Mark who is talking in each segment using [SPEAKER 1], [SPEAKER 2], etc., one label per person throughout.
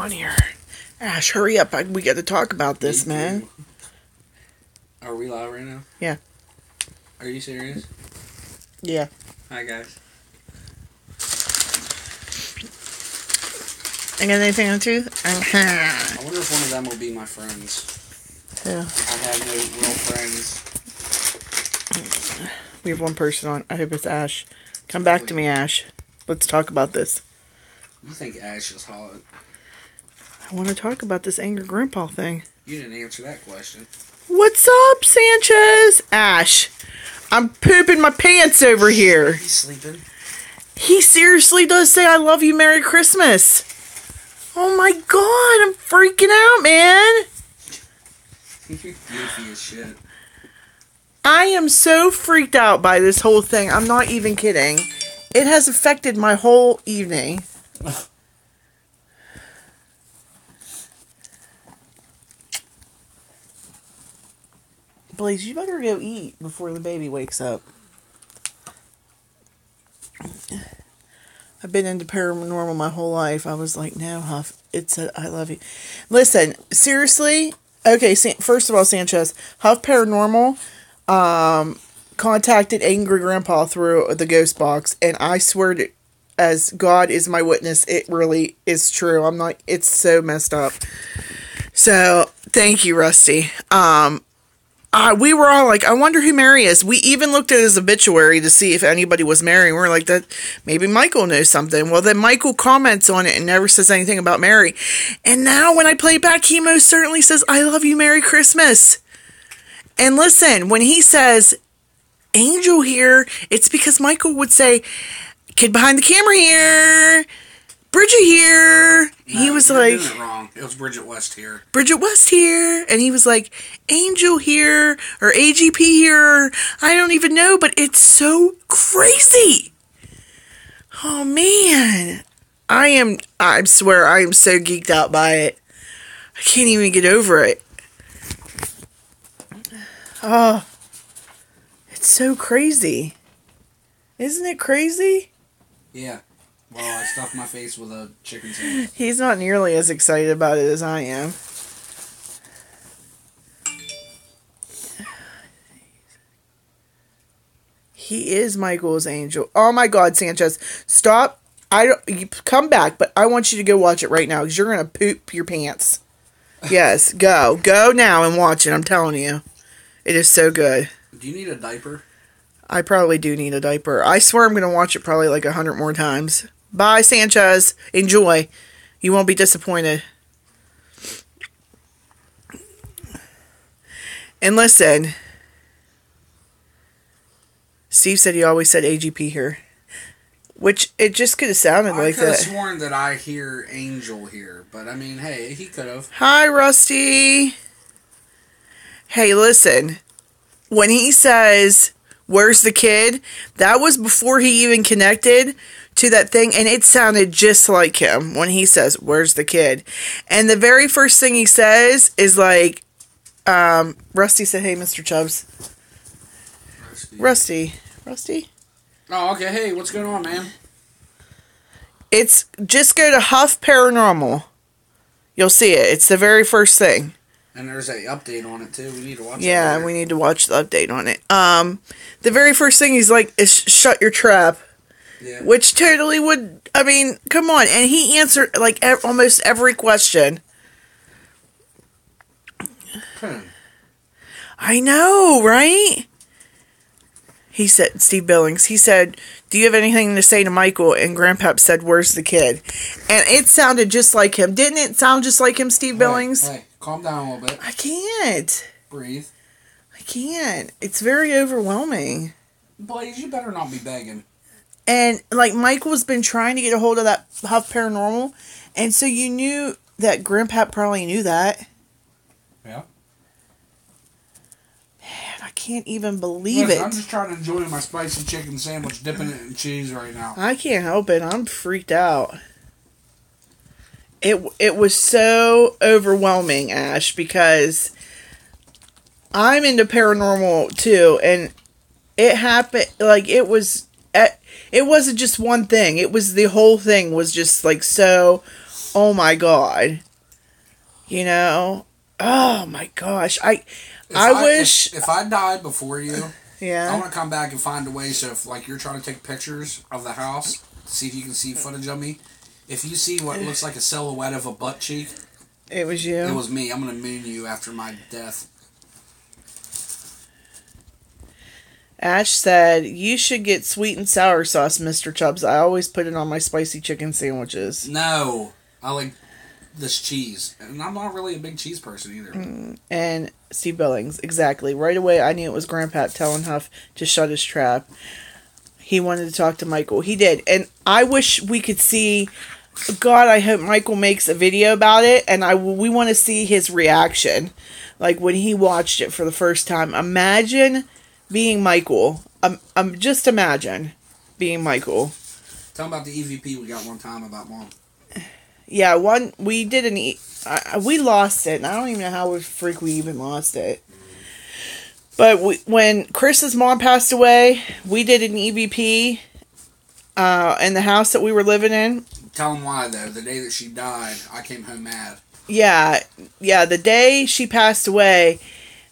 [SPEAKER 1] on here? Ash, hurry up. We got to talk about this, man.
[SPEAKER 2] Are we live right now?
[SPEAKER 1] Yeah.
[SPEAKER 2] Are you serious?
[SPEAKER 1] Yeah.
[SPEAKER 2] Hi, guys.
[SPEAKER 1] I got anything on too?
[SPEAKER 2] I wonder if one of them will be my friends.
[SPEAKER 1] Yeah.
[SPEAKER 2] I have no real friends.
[SPEAKER 1] We have one person on. I hope it's Ash. Come back to me, Ash. Let's talk about this.
[SPEAKER 2] You think Ash is hot?
[SPEAKER 1] I want to talk about this Angry Grandpa thing.
[SPEAKER 2] You didn't answer that question.
[SPEAKER 1] What's up, Sanchez? Ash, I'm pooping my pants over here.
[SPEAKER 2] He's sleeping.
[SPEAKER 1] He seriously does say, I love you, Merry Christmas. Oh my God, I'm freaking out, man.
[SPEAKER 2] You're goofy as shit.
[SPEAKER 1] I am so freaked out by this whole thing. I'm not even kidding. It has affected my whole evening. Blaze, you better go eat before the baby wakes up. I've been into paranormal my whole life. I was like, no, Huff, it's a I love you. Listen, seriously? Okay, first of all, Sanchez, Huff Paranormal contacted Angry Grandpa through the ghost box, and I swear to, as God is my witness, it really is true. I'm not, it's so messed up. So, thank you, Rusty. We were all like, I wonder who Mary is. We even looked at his obituary to see if anybody was Mary. And we're like, that maybe Michael knows something. Well, then Michael comments on it and never says anything about Mary. And now when I play back, he most certainly says, I love you, Merry Christmas. And listen, when he says, Angel here, it's because Michael would say, kid behind the camera here, Bridget here.
[SPEAKER 2] No,
[SPEAKER 1] He was
[SPEAKER 2] you're
[SPEAKER 1] like,
[SPEAKER 2] doing it wrong. It was Bridget West here.
[SPEAKER 1] Bridget West here. And he was like, Angel here, or AGP here. I don't even know, but it's so crazy. Oh, man. I swear, I am so geeked out by it. I can't even get over it. Oh, it's so crazy. Isn't it crazy?
[SPEAKER 2] Yeah. Well, I stuffed my face with a chicken sandwich.
[SPEAKER 1] He's not nearly as excited about it as I am. He is Michael's angel. Oh my God, Sanchez. Stop. You come back, but I want you to go watch it right now because you're going to poop your pants. Yes, go. Go now and watch it. I'm telling you. It is so good.
[SPEAKER 2] Do you need a diaper?
[SPEAKER 1] I probably do need a diaper. I swear I'm going to watch it probably like 100 more times. Bye, Sanchez. Enjoy. You won't be disappointed. And listen, Steve said he always said AGP here. Which, it just could have sounded like that.
[SPEAKER 2] I could have sworn that I hear Angel here. But, I mean, hey, he could have.
[SPEAKER 1] Hi, Rusty. Hey, listen. When he says, where's the kid? That was before he even connected to that thing. And it sounded just like him when he says, where's the kid? And the very first thing he says is like, Rusty said, hey, Mr. Chubbs. Rusty.
[SPEAKER 2] Oh, okay. Hey, what's going on, man?
[SPEAKER 1] It's just go to Huff Paranormal. You'll see it. It's the very first thing.
[SPEAKER 2] And there's an update on it, too. We need to watch it.
[SPEAKER 1] Yeah, we need to watch the update on it. The very first thing he's like is shut your trap.
[SPEAKER 2] Yeah.
[SPEAKER 1] Which totally would, I mean, come on. And he answered like almost every question. I know, right? He said, Steve Billings, he said, do you have anything to say to Michael? And Grandpap said, where's the kid? And it sounded just like him. Didn't it sound just like him, Steve Billings?
[SPEAKER 2] Hey, calm down a little bit.
[SPEAKER 1] I can't.
[SPEAKER 2] Breathe.
[SPEAKER 1] I can't. It's very overwhelming.
[SPEAKER 2] Blaze, you better not be begging.
[SPEAKER 1] And, like, Michael's been trying to get a hold of that Huff Paranormal. And so you knew that Grandpap probably knew that.
[SPEAKER 2] Yeah.
[SPEAKER 1] Man, I can't even believe it.
[SPEAKER 2] I'm just trying to enjoy my spicy chicken sandwich, dipping it in cheese right now.
[SPEAKER 1] I can't help it. I'm freaked out. It was so overwhelming, Ash, because I'm into paranormal too, and it happened, like, it wasn't just one thing. It was the whole thing was just, like, so Oh my God. You know? Oh my gosh. I wish.
[SPEAKER 2] If I died before you,
[SPEAKER 1] Yeah.
[SPEAKER 2] I want to come back and find a way so if like you're trying to take pictures of the house, see if you can see footage of me. If you see what looks like a silhouette of a butt cheek,
[SPEAKER 1] it was you.
[SPEAKER 2] It was me. I'm going to moon you after my death.
[SPEAKER 1] Ash said, "You should get sweet and sour sauce, Mr. Chubbs. I always put it on my spicy chicken sandwiches."
[SPEAKER 2] No. I like this cheese. And I'm not really a big cheese person either.
[SPEAKER 1] And Steve Billings, exactly. Right away, I knew it was Grandpa telling Huff to shut his trap. He wanted to talk to Michael. He did. And I wish we could see... God, I hope Michael makes a video about it. And we want to see his reaction. Like, when he watched it for the first time. Imagine being Michael. Just imagine being Michael.
[SPEAKER 2] Tell him about the EVP we got one time about Mom.
[SPEAKER 1] Yeah, we did we lost it, and I don't even know how we even lost it. But when Chris's mom passed away, we did an EVP in the house that we were living in.
[SPEAKER 2] Tell him why, though. The day that she died, I came home mad.
[SPEAKER 1] Yeah, the day she passed away,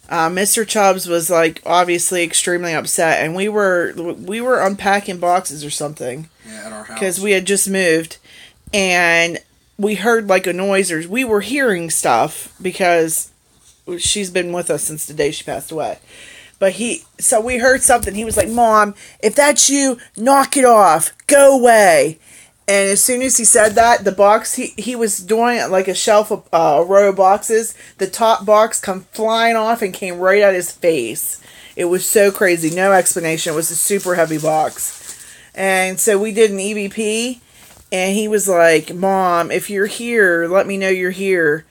[SPEAKER 1] Mr. Chubbs was, like, obviously extremely upset, and we were unpacking boxes or something.
[SPEAKER 2] Yeah, at our house.
[SPEAKER 1] Because we had just moved, and we heard, like, a noise, or we were hearing stuff, because she's been with us since the day she passed away. But so we heard something. He was like, "Mom, if that's you, knock it off. Go away." And as soon as he said that, the box, he was doing like a shelf of a row of boxes. The top box come flying off and came right at his face. It was so crazy. No explanation. It was a super heavy box. And so we did an EVP. And he was like, "Mom, if you're here, let me know you're here."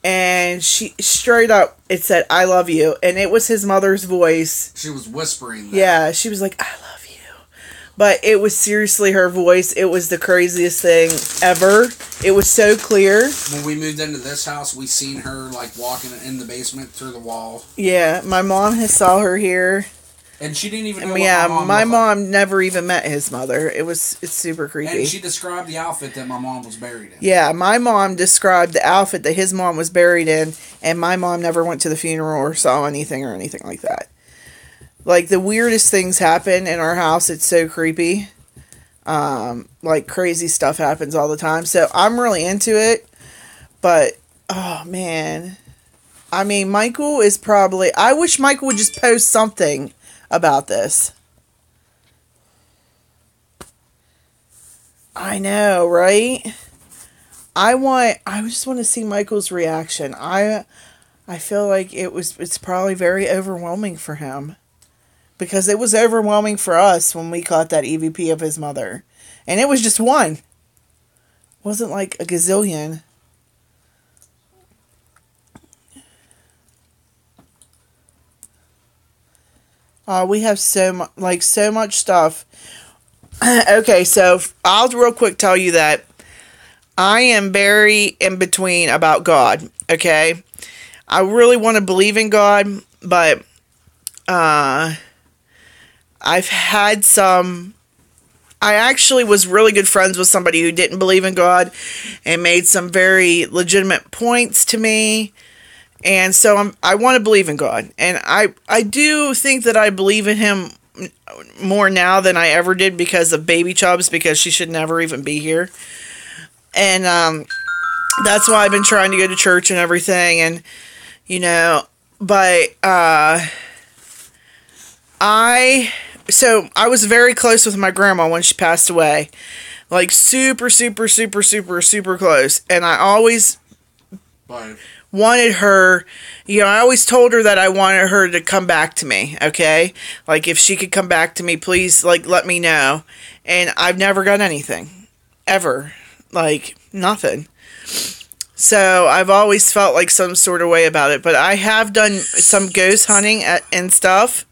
[SPEAKER 1] And she straight up, it said, "I love you." And it was his mother's voice.
[SPEAKER 2] She was whispering that.
[SPEAKER 1] Yeah, she was like, "I love you." But it was seriously her voice. It was the craziest thing ever. It was so clear.
[SPEAKER 2] When we moved into this house, we seen her like walking in the basement through the wall.
[SPEAKER 1] Yeah, my mom has saw her here.
[SPEAKER 2] And she didn't even know
[SPEAKER 1] my mom never even met his mother. It's super creepy.
[SPEAKER 2] And she described the outfit that my mom was buried in.
[SPEAKER 1] Yeah, my mom described the outfit that his mom was buried in, and my mom never went to the funeral or saw anything like that. Like, the weirdest things happen in our house. It's so creepy. Like, crazy stuff happens all the time. So, I'm really into it. But, oh, man. I mean, Michael is probably... I wish Michael would just post something about this. I know, right? I just want to see Michael's reaction. I feel like it's probably very overwhelming for him. Because it was overwhelming for us when we caught that EVP of his mother. And it was just one. It wasn't like a gazillion. We have so much stuff. Okay, so I'll real quick tell you that I am very in between about God, okay? I really want to believe in God, but I've had some... I actually was really good friends with somebody who didn't believe in God and made some very legitimate points to me. And so I want to believe in God. And I do think that I believe in him more now than I ever did because of Baby Chubbs, because she should never even be here. And that's why I've been trying to go to church and everything. And, you know, but I was very close with my grandma when she passed away. Like, super, super, super, super, super close. And I always...
[SPEAKER 2] Bye.
[SPEAKER 1] Wanted her, you know, I always told her that I wanted her to come back to me, okay? Like, if she could come back to me, please, like, let me know. And I've never got anything. Ever. Like, nothing. So, I've always felt like some sort of way about it. But I have done some ghost hunting and stuff.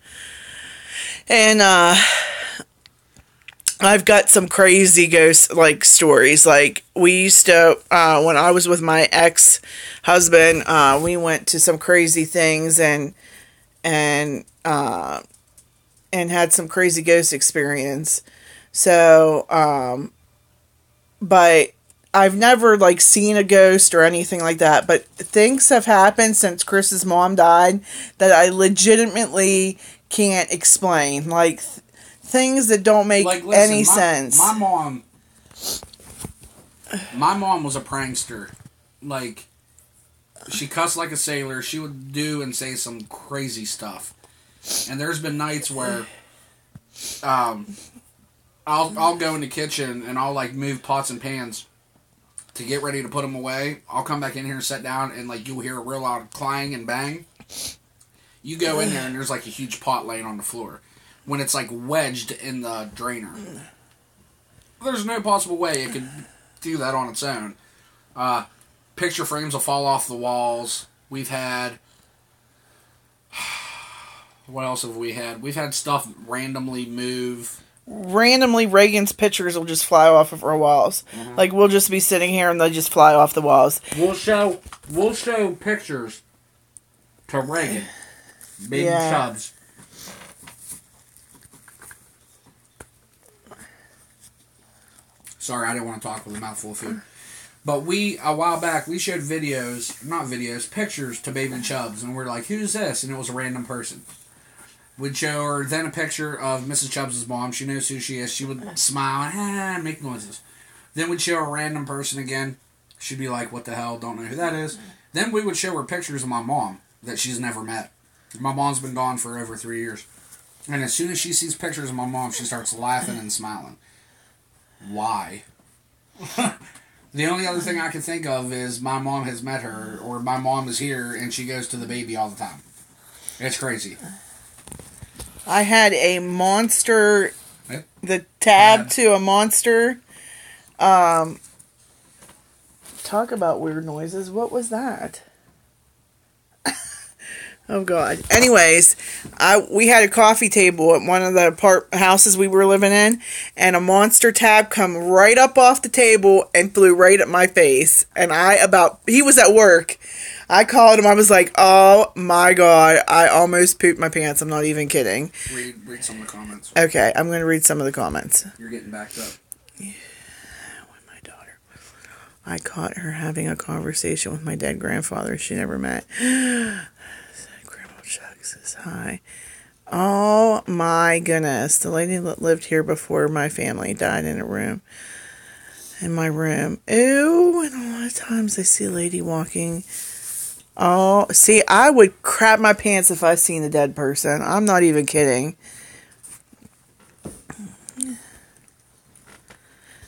[SPEAKER 1] And, I've got some crazy ghost, like, stories. Like, we used to, when I was with my ex-husband, we went to some crazy things and had some crazy ghost experience. So, but I've never like seen a ghost or anything like that, but things have happened since Chris's mom died that I legitimately can't explain. Like things that don't make
[SPEAKER 2] Like, listen,
[SPEAKER 1] any sense.
[SPEAKER 2] My mom was a prankster. Like, she cussed like a sailor. She would do and say some crazy stuff. And there's been nights where I'll go in the kitchen and I'll like move pots and pans to get ready to put them away. I'll come back in here and sit down and like you'll hear a real loud clang and bang. You go in there and there's like a huge pot laying on the floor when it's like wedged in the drainer. There's no possible way it could do that on its own. Picture frames will fall off the walls. We've had... What else have we had? We've had stuff randomly move.
[SPEAKER 1] Randomly, Reagan's pictures will just fly off of our walls. Mm-hmm. Like, we'll just be sitting here and they'll just fly off the walls.
[SPEAKER 2] We'll show pictures to Reagan. Baby Chubs. Sorry, I didn't want to talk with a mouthful of food. But a while back, we showed pictures to Baby Chubbs, and we're like, who's this? And it was a random person. We'd show her then a picture of Mrs. Chubbs' mom. She knows who she is. She would smile and make noises. Then we'd show a random person again. She'd be like, what the hell? Don't know who that is. Then we would show her pictures of my mom that she's never met. My mom's been gone for over 3 years. And as soon as she sees pictures of my mom, she starts laughing and smiling. Why? The only other thing I can think of is my mom has met her, or my mom is here, and she goes to the baby all the time. It's crazy.
[SPEAKER 1] I had a monster, the tab to a monster. Talk about weird noises. What was that? Oh, God. Anyways, we had a coffee table at one of the houses we were living in, and a monster tab come right up off the table and flew right at my face. And he was at work. I called him. I was like, oh, my God. I almost pooped my pants. I'm not even kidding.
[SPEAKER 2] Read some of the comments.
[SPEAKER 1] Okay, I'm going to read some of the comments.
[SPEAKER 2] You're getting backed up.
[SPEAKER 1] Yeah, with my daughter. I caught her having a conversation with my dead grandfather she never met. Says hi. Oh my goodness. The lady that lived here before my family died in my room. Ew. And a lot of times I see a lady walking. Oh, see, I would crap my pants if I seen a dead person. I'm not even kidding.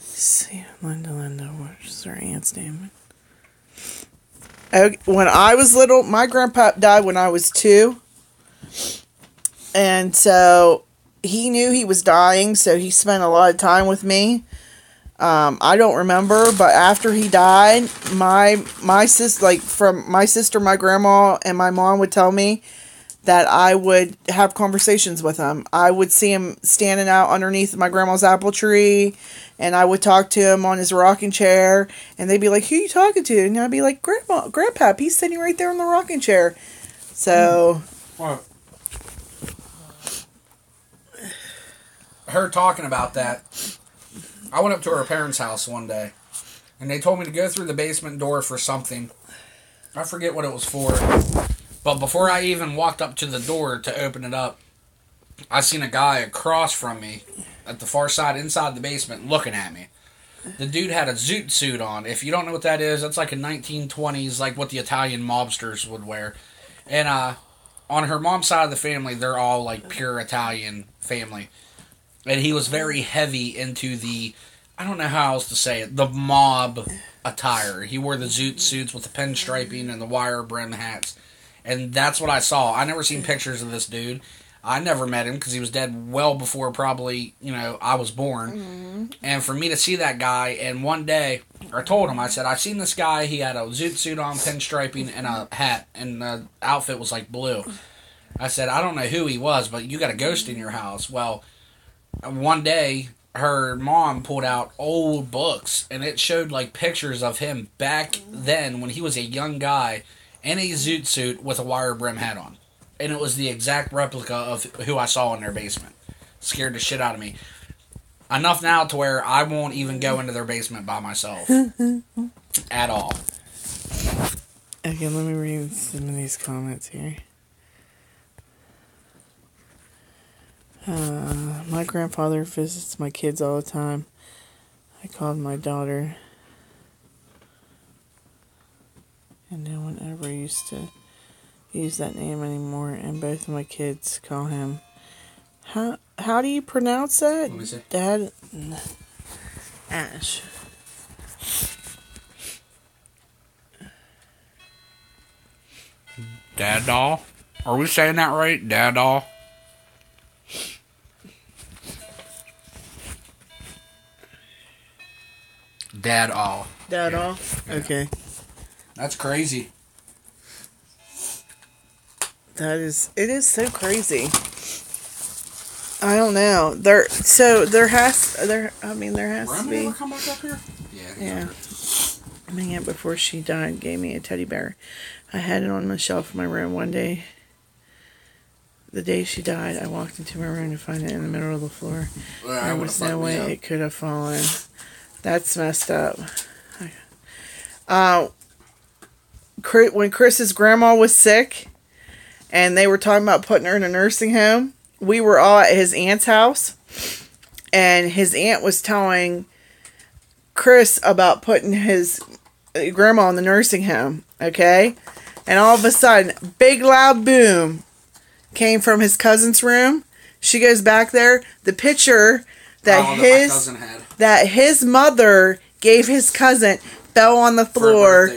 [SPEAKER 1] See, Linda, what's her aunt's name? When I was little, my grandpa died when I was 2. And so he knew he was dying, so he spent a lot of time with me. I don't remember, but after he died, my sister, my grandma, and my mom would tell me that I would have conversations with him. I would see him standing out underneath my grandma's apple tree, and I would talk to him on his rocking chair, and they'd be like, who are you talking to? And I'd be like, Grandpa, he's sitting right there in the rocking chair. So...
[SPEAKER 2] Well, her talking about that, I went up to her parents' house one day, and they told me to go through the basement door for something. I forget what it was for, but before I even walked up to the door to open it up, I seen a guy across from me at the far side inside the basement looking at me. The dude had a zoot suit on. If you don't know what that is, that's like a 1920s, like what the Italian mobsters would wear. And on her mom's side of the family, they're all like pure Italian family. And he was very heavy into the, I don't know how else to say it, the mob attire. He wore the zoot suits with the pinstriping and the wire brim hats. And that's what I saw. I never seen pictures of this dude. I never met him because he was dead well before probably, I was born. Mm-hmm. And for me to see that guy, and one day, I told him, I said, I've seen this guy. He had a zoot suit on, pinstriping, and a hat. And the outfit was like blue. I said, I don't know who he was, but you got a ghost in your house. Well... One day, her mom pulled out old books, and it showed, like, pictures of him back then when he was a young guy in a zoot suit with a wire brim hat on. And it was the exact replica of who I saw in their basement. Scared the shit out of me. Enough now to where I won't even go into their basement by myself. At all.
[SPEAKER 1] Okay, let me read some of these comments here. My grandfather visits my kids all the time. I called my daughter, and no one ever used to use that name anymore, and both of my kids call him. How do you pronounce that?
[SPEAKER 2] Let me see.
[SPEAKER 1] Dad Ash.
[SPEAKER 2] Dad doll? Are we saying that right? Dad doll? Dad all.
[SPEAKER 1] Dad all? Okay.
[SPEAKER 2] That's crazy.
[SPEAKER 1] It is so crazy. I don't know. There has to be.
[SPEAKER 2] Come back up here?
[SPEAKER 1] Yeah. My aunt, before she died, gave me a teddy bear. I had it on the shelf in my room one day. The day she died, I walked into my room to find it in the middle of the floor. There was no way it could have fallen. That's messed up. When Chris's grandma was sick, and they were talking about putting her in a nursing home, we were all at his aunt's house, and his aunt was telling Chris about putting his grandma in the nursing home, okay? And all of a sudden, big loud boom came from his cousin's room. She goes back there. The picture that his mother gave his cousin fell on the floor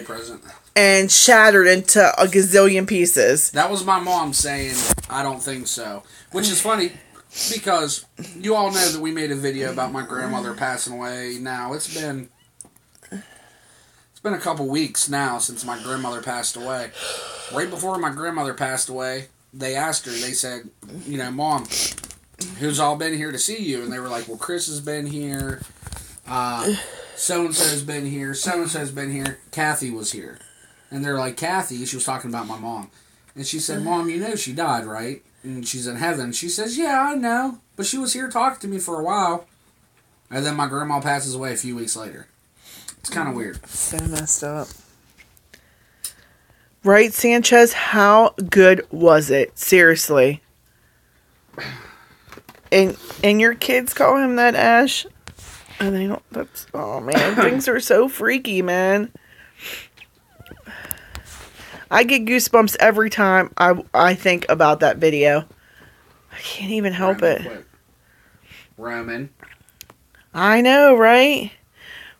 [SPEAKER 1] and shattered into a gazillion pieces.
[SPEAKER 2] That was my mom saying, I don't think so. Which is funny, because you all know that we made a video about my grandmother passing away. Now, it's been a couple weeks now since my grandmother passed away. Right before my grandmother passed away, they asked her, they said, Mom, who's all been here to see you? And they were like, well, Chris has been here, so-and-so's been here, so-and-so's been here, Kathy was here. And they're like, Kathy? She was talking about my mom. And she said, Mom, you know she died, right? And she's in heaven. She says, yeah, I know. But she was here talking to me for a while. And then my grandma passes away a few weeks later. It's kind of weird.
[SPEAKER 1] So messed up. Right, Sanchez? How good was it? Seriously. And your kids call him that, Ash? And they don't... Oh, man. Things are so freaky, man. I get goosebumps every time I think about that video. I can't even help it.
[SPEAKER 2] Roman.
[SPEAKER 1] I know, right?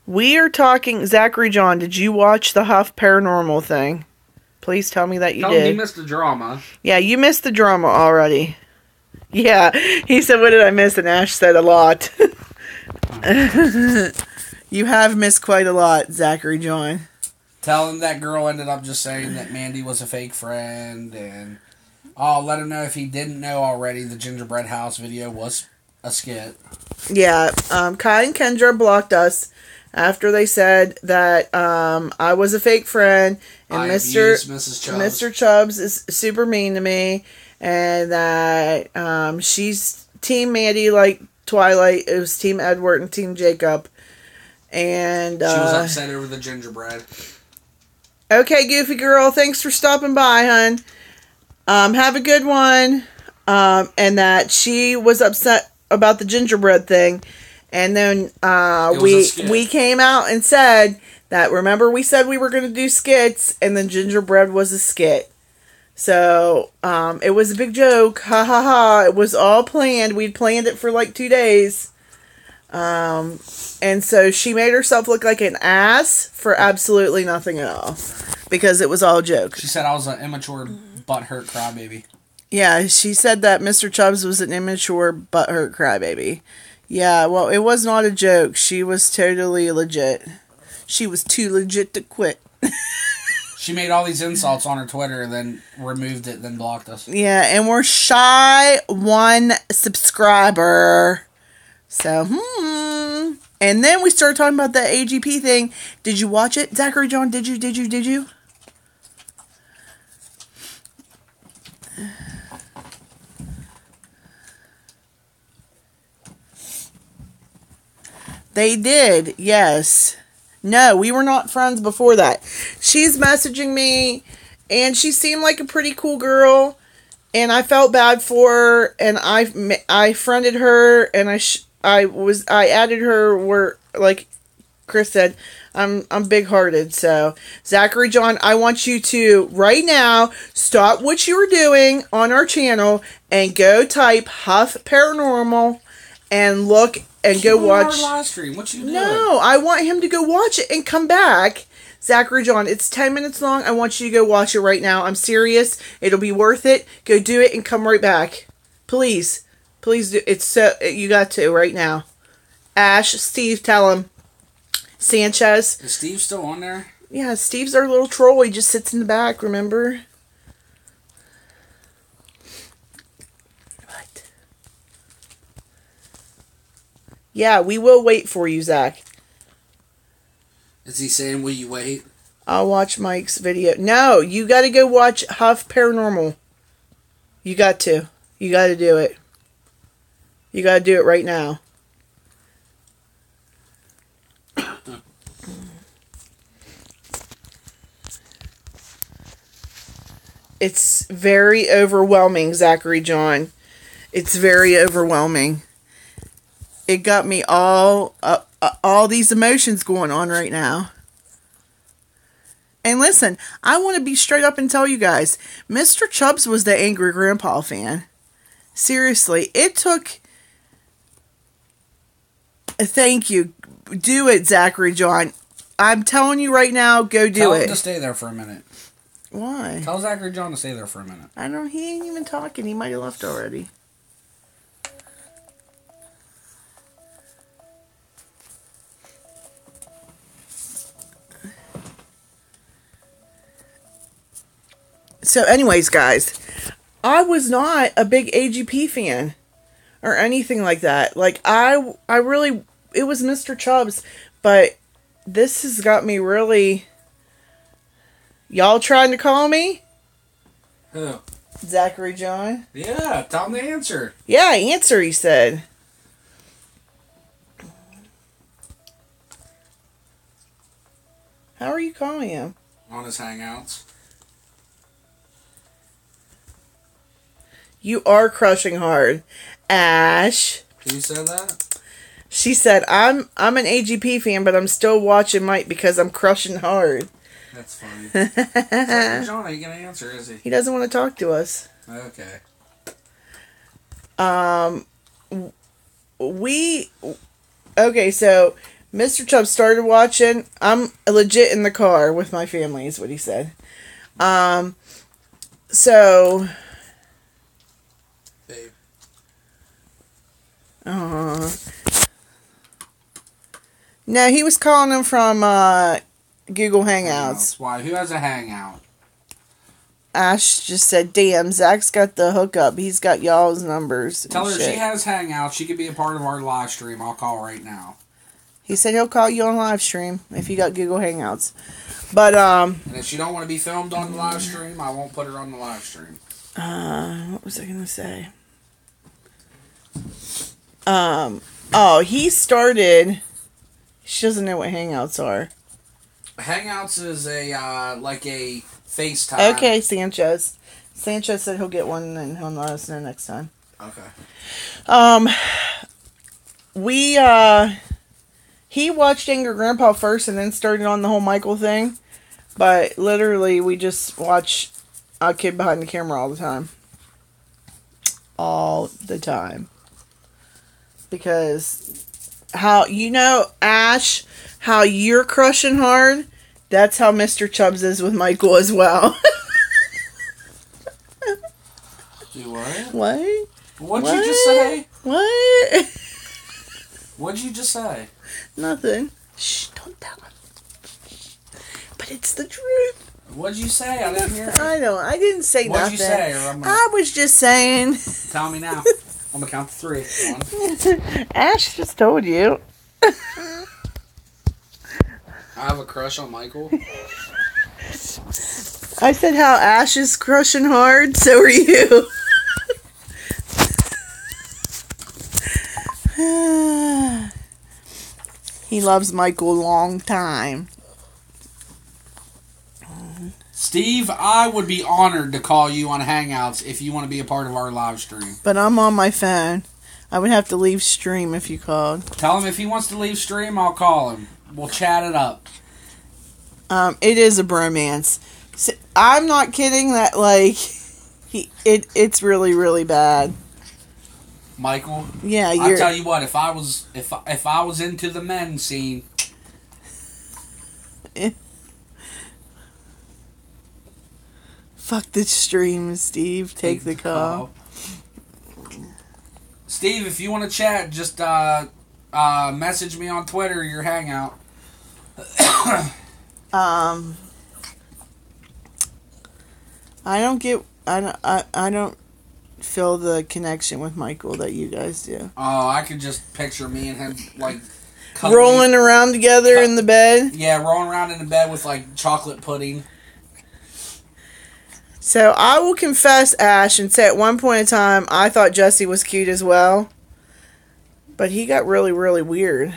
[SPEAKER 1] We are talking... Zachary John, did you watch the Huff Paranormal thing? Please tell me that you did.
[SPEAKER 2] You missed the drama.
[SPEAKER 1] Yeah, you missed the drama already. Yeah, he said, what did I miss? And Ash said a lot. You have missed quite a lot, Zachary John.
[SPEAKER 2] Tell him that girl ended up just saying that Mandy was a fake friend, and let him know if he didn't know already the Gingerbread House video was a skit.
[SPEAKER 1] Yeah, Kai and Kendra blocked us after they said that I was a fake friend, and Mr. Chubbs is super mean to me, and that she's Team Mandy like Twilight. It was Team Edward and Team Jacob. And
[SPEAKER 2] she was upset over the gingerbread.
[SPEAKER 1] Okay, Goofy Girl, thanks for stopping by, hun. Have a good one. And that she was upset about the gingerbread thing. And then we came out and said that, remember we said we were going to do skits, and then gingerbread was a skit. So, it was a big joke. Ha ha ha. It was all planned. We'd planned it for like 2 days. And so she made herself look like an ass for absolutely nothing at all. Because it was all a joke.
[SPEAKER 2] She said I was an immature, butthurt crybaby.
[SPEAKER 1] Yeah, she said that Mr. Chubbs was an immature, butthurt crybaby. Yeah, well, it was not a joke. She was totally legit. She was too legit to quit.
[SPEAKER 2] She made all these insults on her Twitter, then removed it, then blocked us.
[SPEAKER 1] Yeah, and we're shy 1 subscriber. So, And then we started talking about that AGP thing. Did you watch it? Zachary John, did you? They did, yes. No, we were not friends before that. She's messaging me, and she seemed like a pretty cool girl, and I felt bad for her, and I friended her, and I added her where, like Chris said, I'm big-hearted. So, Zachary John, I want you to, right now, stop what you were doing on our channel and go type Huff Paranormal and look and go watch.
[SPEAKER 2] Live stream. What you doing?
[SPEAKER 1] No, I want him to go watch it and come back. Zachary John, it's 10 minutes long. I want you to go watch it right now. I'm serious. It'll be worth it. Go do it and come right back. Please. Please do. It's so, you got to right now. Ash, Steve, tell him. Sanchez.
[SPEAKER 2] Is Steve still on there?
[SPEAKER 1] Yeah, Steve's our little troll. He just sits in the back, remember? What? Yeah, we will wait for you, Zach.
[SPEAKER 2] Is he saying, will you wait?
[SPEAKER 1] I'll watch Mike's video. No, you got to go watch Huff Paranormal. You got to. You got to do it. You got to do it right now. It's very overwhelming, Zachary John. It's very overwhelming. It got me all these emotions going on right now. And listen, I want to be straight up and tell you guys, Mr. Chubbs was the Angry Grandpa fan. Seriously, it took... Thank you. Do it, Zachary John. I'm telling you right now, go do it.
[SPEAKER 2] Tell him to stay there for a minute.
[SPEAKER 1] Why?
[SPEAKER 2] Tell Zachary John to stay there for a minute.
[SPEAKER 1] I don't. He ain't even talking. He might have left already. So, anyways, guys, I was not a big AGP fan or anything like that. Like, I really, it was Mr. Chubbs, but this has got me really. Y'all trying to call me?
[SPEAKER 2] Who?
[SPEAKER 1] Zachary John?
[SPEAKER 2] Yeah, tell him to answer.
[SPEAKER 1] Yeah, answer, he said. How are you calling him?
[SPEAKER 2] On his Hangouts.
[SPEAKER 1] You are crushing hard. Ash.
[SPEAKER 2] Who said that?
[SPEAKER 1] She said, I'm an AGP fan, but I'm still watching Mike because I'm crushing hard.
[SPEAKER 2] That's funny. Zachary John ain't gonna answer, is he?
[SPEAKER 1] He doesn't want to talk to us.
[SPEAKER 2] Okay.
[SPEAKER 1] Okay, so Mr. Chubb started watching. I'm legit in the car with my family, is what he said. So.
[SPEAKER 2] Babe.
[SPEAKER 1] No, he was calling him from Google Hangouts.
[SPEAKER 2] Why? Who has a Hangout?
[SPEAKER 1] Ash just said, damn, Zach's got the hookup. He's got y'all's numbers.
[SPEAKER 2] Tell her she has Hangouts. She could be a part of our live stream. I'll call right now.
[SPEAKER 1] He said he'll call you on live stream if you got Google Hangouts. But,
[SPEAKER 2] and if she don't want to be filmed on the live stream, I won't put her on the live stream.
[SPEAKER 1] What was I going to say? Oh, he started... She doesn't know what Hangouts are.
[SPEAKER 2] Hangouts is a, like a FaceTime.
[SPEAKER 1] Okay, Sanchez. Sanchez said he'll get one and he'll let us know next time.
[SPEAKER 2] Okay.
[SPEAKER 1] He watched Angry Grandpa first and then started on the whole Michael thing. But literally, we just watch a kid behind the camera all the time. All the time. Because... How, you know, Ash, how you're crushing hard, that's how Mr. Chubbs is with Michael as well.
[SPEAKER 2] Do what?
[SPEAKER 1] What?
[SPEAKER 2] What'd you just say?
[SPEAKER 1] What?
[SPEAKER 2] What'd you just say?
[SPEAKER 1] Nothing. Shh, don't tell him. But it's the truth.
[SPEAKER 2] What'd you say? I didn't hear it.
[SPEAKER 1] I know, I didn't say
[SPEAKER 2] What'd
[SPEAKER 1] nothing.
[SPEAKER 2] What'd you say? Or
[SPEAKER 1] I was just saying.
[SPEAKER 2] Tell me now. I'm gonna count to 3. 1.
[SPEAKER 1] Ash just told you.
[SPEAKER 2] I have a crush on Michael.
[SPEAKER 1] I said how Ash is crushing hard, so are you. He loves Michael a long time.
[SPEAKER 2] Steve, I would be honored to call you on Hangouts if you want to be a part of our live stream.
[SPEAKER 1] But I'm on my phone. I would have to leave stream if you called.
[SPEAKER 2] Tell him if he wants to leave stream, I'll call him. We'll chat it up.
[SPEAKER 1] It is a bromance. So, I'm not kidding that, like, it's really, really bad.
[SPEAKER 2] Michael?
[SPEAKER 1] Yeah,
[SPEAKER 2] I'll tell you what, if I was into the men scene...
[SPEAKER 1] Fuck the stream, Steve. Take the call.
[SPEAKER 2] Steve, if you want to chat, just message me on Twitter, your Hangout.
[SPEAKER 1] I don't feel the connection with Michael that you guys do.
[SPEAKER 2] Oh, I could just picture me and him, like...
[SPEAKER 1] rolling around together in the bed?
[SPEAKER 2] Yeah, rolling around in the bed with, like, chocolate pudding.
[SPEAKER 1] So, I will confess, Ash, and say at one point in time, I thought Jesse was cute as well. But he got really, really weird.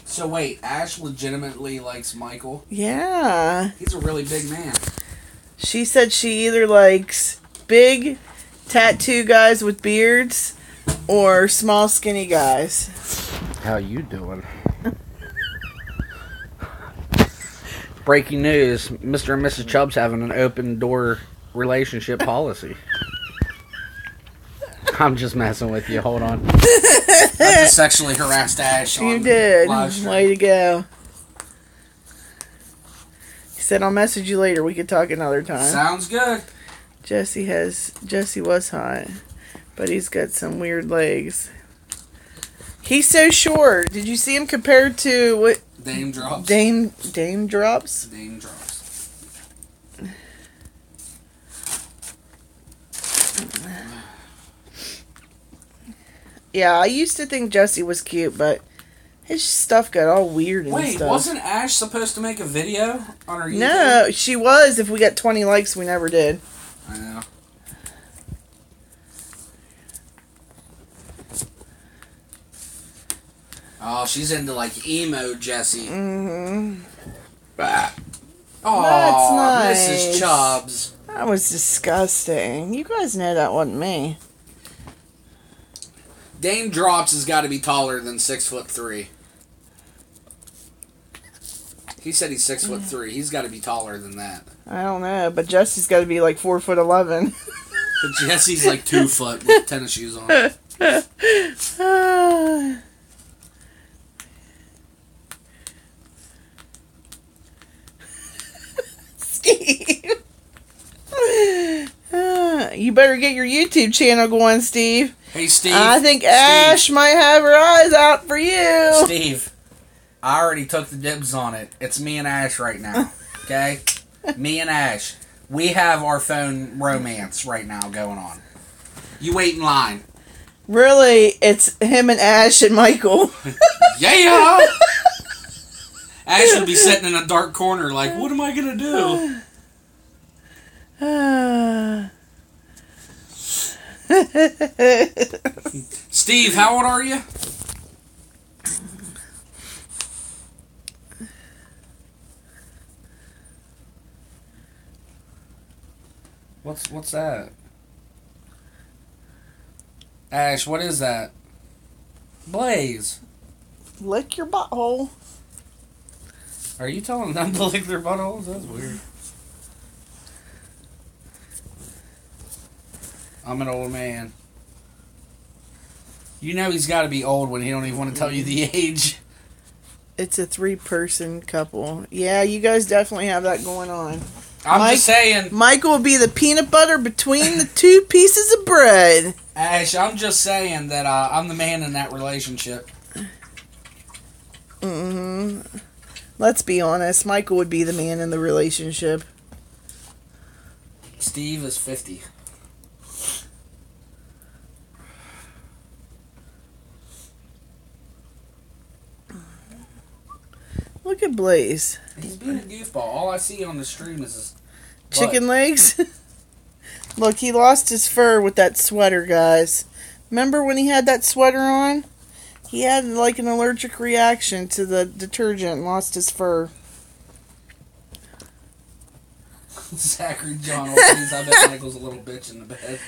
[SPEAKER 2] So, wait, Ash legitimately likes Michael?
[SPEAKER 1] Yeah.
[SPEAKER 2] He's a really big man.
[SPEAKER 1] She said she either likes big tattoo guys with beards or small, skinny guys.
[SPEAKER 2] How you doing? Breaking news, Mr. and Mrs. Chubb's having an open door relationship policy. I'm just messing with you, hold on. I just sexually harassed Ash on
[SPEAKER 1] You did.
[SPEAKER 2] live stream.
[SPEAKER 1] Way to go. He said, I'll message you later. We could talk another time.
[SPEAKER 2] Sounds good.
[SPEAKER 1] Jesse was hot, but he's got some weird legs. He's so short. Did you see him compared to what?
[SPEAKER 2] Dame drops.
[SPEAKER 1] Dame drops?
[SPEAKER 2] Dame drops.
[SPEAKER 1] Yeah, I used to think Jesse was cute, but his stuff got all weird and
[SPEAKER 2] Wait,
[SPEAKER 1] stuff.
[SPEAKER 2] wasn't Ash supposed to make a video on her YouTube?
[SPEAKER 1] No, she was. If we got 20 likes, we never did.
[SPEAKER 2] I know. Oh, she's into, like, emo Jessie.
[SPEAKER 1] Mm-hmm.
[SPEAKER 2] Oh,
[SPEAKER 1] That's nice.
[SPEAKER 2] Mrs. Chubbs.
[SPEAKER 1] That was disgusting. You guys know that wasn't me.
[SPEAKER 2] Dame Drops has got to be taller than 6'3". He said he's 6'3". He's got to be taller than that.
[SPEAKER 1] I don't know, but Jesse's got to be like 4'11".
[SPEAKER 2] But Jesse's like 2 foot with tennis shoes on.
[SPEAKER 1] Steve. You better get your YouTube channel going, Steve.
[SPEAKER 2] Hey, Steve.
[SPEAKER 1] I think Ash might have her eyes out for you.
[SPEAKER 2] Steve, I already took the dibs on it. It's me and Ash right now. Okay? Me and Ash. We have our phone romance right now going on. You wait in line.
[SPEAKER 1] Really, it's him and Ash and Michael.
[SPEAKER 2] Yeah! Ash would be sitting in a dark corner like, what am I going to do? Steve, how old are you? What's that? Ash, what is that? Blaze.
[SPEAKER 1] Lick your butthole.
[SPEAKER 2] Are you telling them to lick their buttholes? That's weird. I'm an old man. You know he's got to be old when he don't even want to tell you the age.
[SPEAKER 1] It's a 3-person couple. Yeah, you guys definitely have that going on.
[SPEAKER 2] I'm just saying.
[SPEAKER 1] Michael will be the peanut butter between the 2 pieces of bread.
[SPEAKER 2] Ash, I'm just saying that I'm the man in that relationship.
[SPEAKER 1] Mm-hmm. Let's be honest. Michael would be the man in the relationship.
[SPEAKER 2] Steve is 50.
[SPEAKER 1] Look at Blaze.
[SPEAKER 2] He's being a goofball. All I see on the stream is his
[SPEAKER 1] chicken legs. Look, he lost his fur with that sweater, guys. Remember when he had that sweater on? He had like an allergic reaction to the detergent and lost his fur.
[SPEAKER 2] Zachary John Ortiz, I bet Michael's a little bitch in the bed.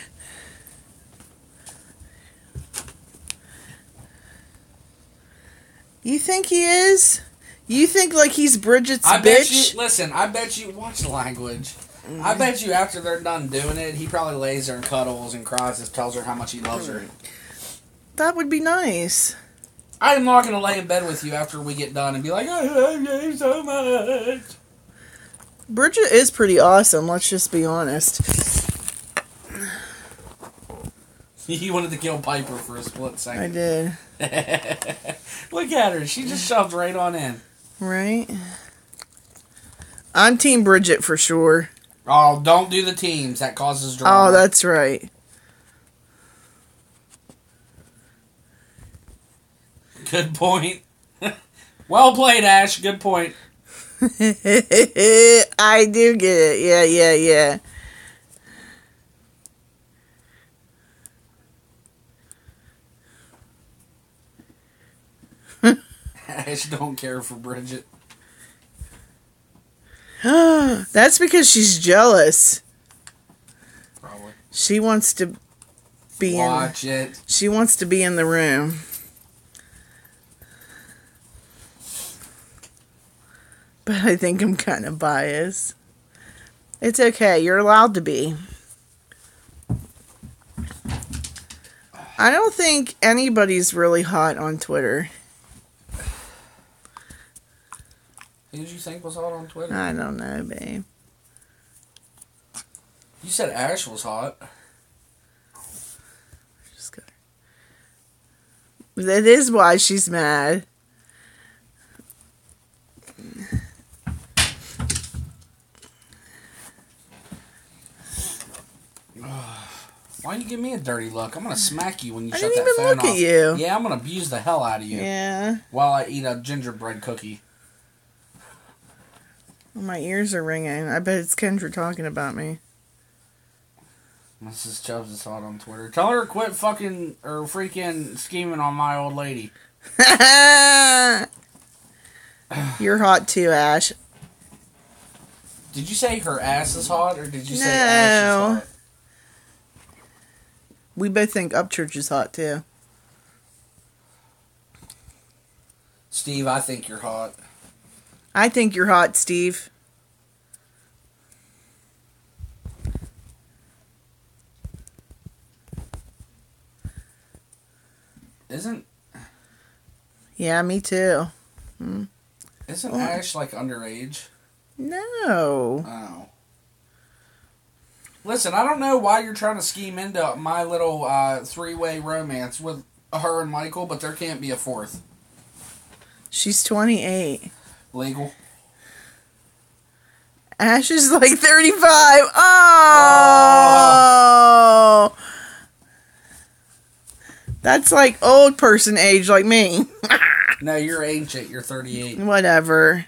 [SPEAKER 1] You think he is? You think like he's Bridget's
[SPEAKER 2] I
[SPEAKER 1] bitch?
[SPEAKER 2] bet you, listen, I bet you, watch the language. I bet you after they're done doing it, he probably lays there and cuddles and cries and tells her how much he loves her.
[SPEAKER 1] That would be nice.
[SPEAKER 2] I am not going to lay in bed with you after we get done and be like, I love you so much.
[SPEAKER 1] Bridget is pretty awesome, let's just be honest.
[SPEAKER 2] He wanted to kill Piper for a split second.
[SPEAKER 1] I did.
[SPEAKER 2] Look at her. She just shoved right on in.
[SPEAKER 1] Right? I'm Team Bridget for sure.
[SPEAKER 2] Oh, don't do the teams. That causes drama.
[SPEAKER 1] Oh, that's right.
[SPEAKER 2] Good point. Well played, Ash. Good point.
[SPEAKER 1] I do get it. Yeah.
[SPEAKER 2] Ash don't care for Bridget.
[SPEAKER 1] That's because she's jealous.
[SPEAKER 2] Probably.
[SPEAKER 1] She wants to be
[SPEAKER 2] Watch it.
[SPEAKER 1] She wants to be in the room. But I think I'm kind of biased. It's okay. You're allowed to be. I don't think anybody's really hot on Twitter.
[SPEAKER 2] Who did you think was hot on Twitter?
[SPEAKER 1] I don't know, babe.
[SPEAKER 2] You said Ash was hot.
[SPEAKER 1] Just got her. That is why she's mad.
[SPEAKER 2] Why you give me a dirty look? I'm gonna smack you when you
[SPEAKER 1] I
[SPEAKER 2] shut
[SPEAKER 1] didn't
[SPEAKER 2] that
[SPEAKER 1] even
[SPEAKER 2] phone
[SPEAKER 1] look
[SPEAKER 2] off.
[SPEAKER 1] at you.
[SPEAKER 2] Yeah, I'm gonna abuse the hell out of you.
[SPEAKER 1] Yeah.
[SPEAKER 2] While I eat a gingerbread cookie.
[SPEAKER 1] My ears are ringing. I bet it's Kendra talking about me.
[SPEAKER 2] Mrs. Chubbs is hot on Twitter. Tell her to quit fucking or freaking scheming on my old lady.
[SPEAKER 1] You're hot too, Ash.
[SPEAKER 2] Did you say her ass is hot or did you say Ash is hot?
[SPEAKER 1] We both think Upchurch is hot too.
[SPEAKER 2] Steve, I think you're hot.
[SPEAKER 1] I think you're hot, Steve.
[SPEAKER 2] Isn't
[SPEAKER 1] Yeah, me too.
[SPEAKER 2] Isn't Ash like underage?
[SPEAKER 1] No.
[SPEAKER 2] Oh. Listen, I don't know why you're trying to scheme into my little three-way romance with her and Michael, but there can't be a fourth.
[SPEAKER 1] She's 28.
[SPEAKER 2] Legal.
[SPEAKER 1] Ash is like 35. Oh! That's like old person age like me.
[SPEAKER 2] No, you're ancient. You're 38.
[SPEAKER 1] Whatever.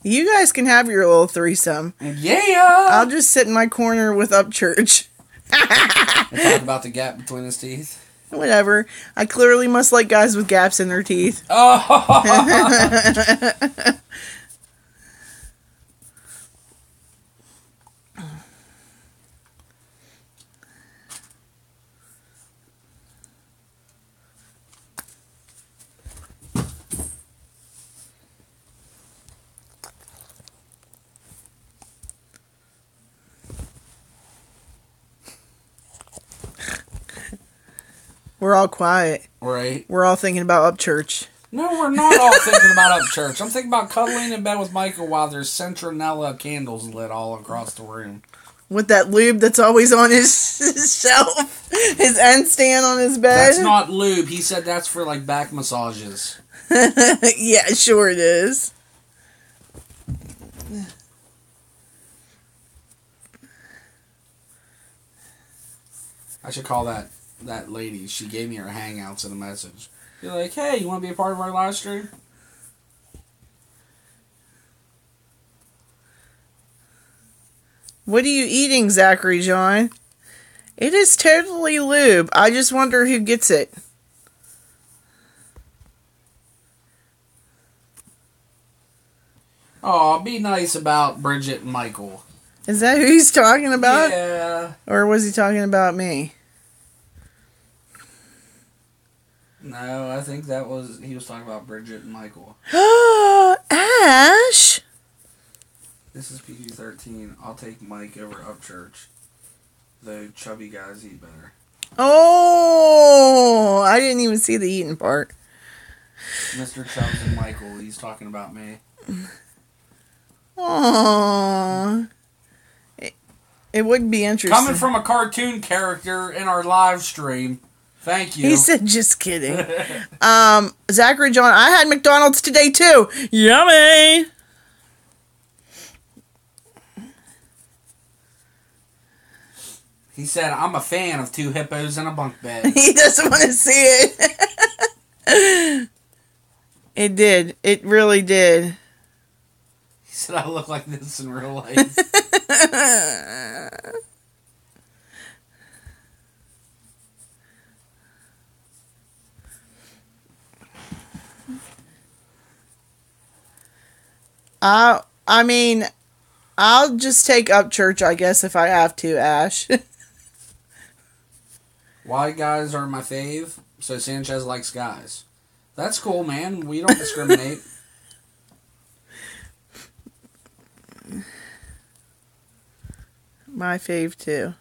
[SPEAKER 1] You guys can have your little threesome.
[SPEAKER 2] Yeah!
[SPEAKER 1] I'll just sit in my corner with Upchurch.
[SPEAKER 2] Talk about the gap between his teeth.
[SPEAKER 1] Whatever. I clearly must like guys with gaps in their teeth.
[SPEAKER 2] Oh!
[SPEAKER 1] We're all quiet.
[SPEAKER 2] Right.
[SPEAKER 1] We're all thinking about Upchurch.
[SPEAKER 2] No, we're not all thinking about Upchurch. I'm thinking about cuddling in bed with Michael while there's Centronella candles lit all across the room.
[SPEAKER 1] With that lube that's always on his shelf. His end stand on his bed.
[SPEAKER 2] That's not lube. He said that's for, like, back massages.
[SPEAKER 1] Yeah, sure it is.
[SPEAKER 2] I should call that lady. She gave me her hangouts in a message. You're like, hey, you want to be a part of our live stream?
[SPEAKER 1] What are you eating, Zachary John? It is totally lube. I just wonder who gets it.
[SPEAKER 2] Oh, be nice about Bridget and Michael.
[SPEAKER 1] Is that who he's talking about?
[SPEAKER 2] Yeah.
[SPEAKER 1] Or was he talking about me?
[SPEAKER 2] No, I think he was talking about Bridget and Michael.
[SPEAKER 1] Ash!
[SPEAKER 2] This is PG-13. I'll take Mike over Upchurch. Though chubby guys eat better.
[SPEAKER 1] Oh! I didn't even see the eating part.
[SPEAKER 2] Mr. Chubbs and Michael, he's talking about me.
[SPEAKER 1] Aww. It would be interesting.
[SPEAKER 2] Coming from a cartoon character in our live stream. Thank you.
[SPEAKER 1] He said, just kidding. Zachary John, I had McDonald's today too. Yummy!
[SPEAKER 2] He said, I'm a fan of two hippos in a bunk bed.
[SPEAKER 1] He doesn't want to see it. It did. It really did.
[SPEAKER 2] He said, I look like this in real life.
[SPEAKER 1] I mean, I'll just take Upchurch, I guess, if I have to, Ash.
[SPEAKER 2] White guys are my fave, so Sanchez likes guys. That's cool, man. We don't discriminate.
[SPEAKER 1] My fave, too.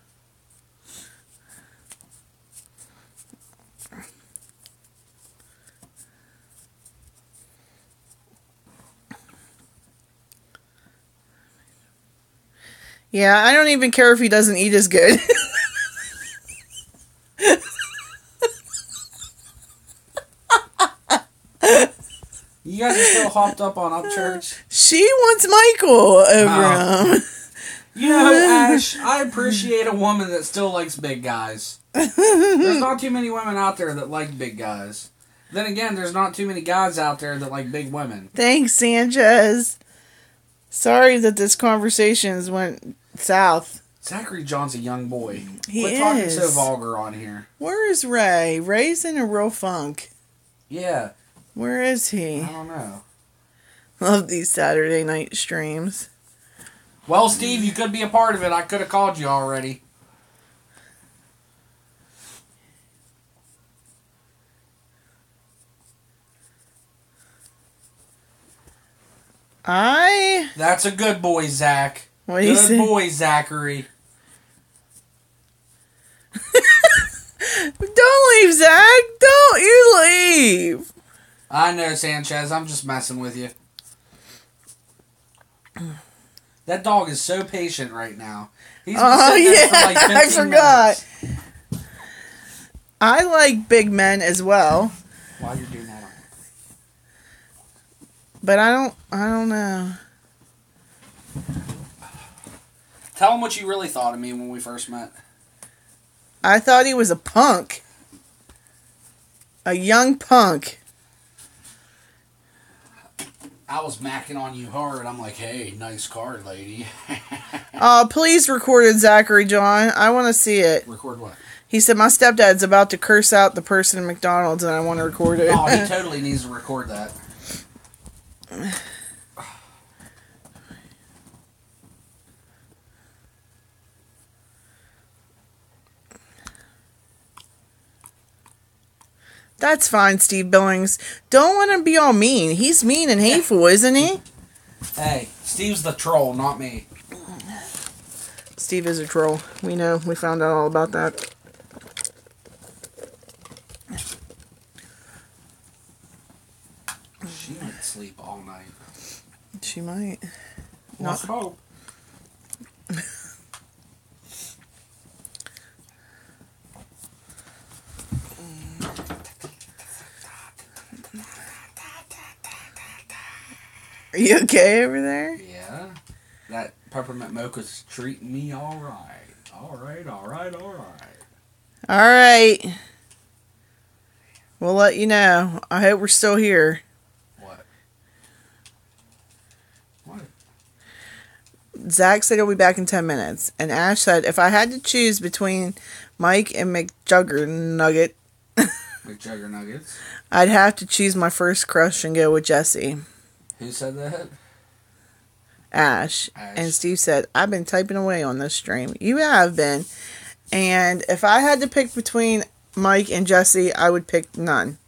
[SPEAKER 1] Yeah, I don't even care if he doesn't eat as good.
[SPEAKER 2] You guys are still hopped up on Upchurch?
[SPEAKER 1] She wants Michael over him.
[SPEAKER 2] You know, Ash, I appreciate a woman that still likes big guys. There's not too many women out there that like big guys. Then again, there's not too many guys out there that like big women.
[SPEAKER 1] Thanks, Sanchez. Sorry that this conversation went south.
[SPEAKER 2] Zachary John's a young boy.
[SPEAKER 1] He
[SPEAKER 2] Quit talking
[SPEAKER 1] is.
[SPEAKER 2] so vulgar on here.
[SPEAKER 1] Where is Ray? Ray's in a real funk.
[SPEAKER 2] Yeah.
[SPEAKER 1] Where is he?
[SPEAKER 2] I don't know.
[SPEAKER 1] Love these Saturday night streams.
[SPEAKER 2] Well, Steve, you could be a part of it. I could have called you already. That's a good boy, Zach.
[SPEAKER 1] What do you say?
[SPEAKER 2] Good boy, Zachary.
[SPEAKER 1] Don't leave, Zach. Don't you leave.
[SPEAKER 2] I know, Sanchez. I'm just messing with you. That dog is so patient right now. He's been sitting there for like 15
[SPEAKER 1] I forgot.
[SPEAKER 2] minutes.
[SPEAKER 1] I like big men as well,
[SPEAKER 2] While you're doing that.
[SPEAKER 1] but I don't know.
[SPEAKER 2] Tell him what you really thought of me when we first met.
[SPEAKER 1] I thought he was a punk. A young punk.
[SPEAKER 2] I was macking on you hard. I'm like, hey, nice car, lady.
[SPEAKER 1] Oh, please record it, Zachary John. I want to see it.
[SPEAKER 2] Record what?
[SPEAKER 1] He said, my stepdad's about to curse out the person in McDonald's and I want to record it.
[SPEAKER 2] Oh, he totally needs to record that.
[SPEAKER 1] That's fine, Steve Billings. Don't let him be all mean. He's mean and hateful, isn't he?
[SPEAKER 2] Hey, Steve's the troll, not me.
[SPEAKER 1] Steve is a troll. We know. We found out all about that.
[SPEAKER 2] She might sleep all night.
[SPEAKER 1] She might.
[SPEAKER 2] Let's hope.
[SPEAKER 1] Are you okay over there?
[SPEAKER 2] Yeah. That peppermint mocha's treating me all right. All right, all right, all right.
[SPEAKER 1] All right. We'll let you know. I hope we're still here.
[SPEAKER 2] What? What?
[SPEAKER 1] Zach said he'll be back in 10 minutes. And Ash said, if I had to choose between Mike and McJuggerNugget,
[SPEAKER 2] McJuggernuggets.
[SPEAKER 1] I'd have to choose my first crush and go with Jesse.
[SPEAKER 2] Who said that?
[SPEAKER 1] Ash. And Steve said, I've been typing away on this stream. You have been. And if I had to pick between Mike and Jesse, I would pick none.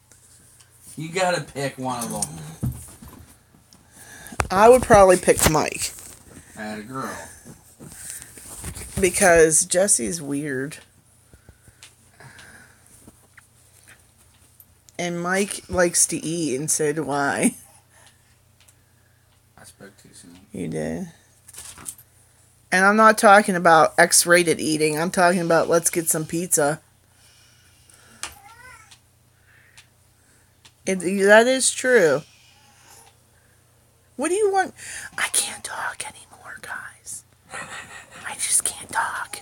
[SPEAKER 2] You gotta pick one of them.
[SPEAKER 1] I would probably pick Mike.
[SPEAKER 2] Add a girl.
[SPEAKER 1] Because Jesse's weird. And Mike likes to eat, and so do I.
[SPEAKER 2] I spoke too soon.
[SPEAKER 1] You did. And I'm not talking about X-rated eating. I'm talking about let's get some pizza. That is true. What do you want? I can't talk anymore, guys. I just can't talk.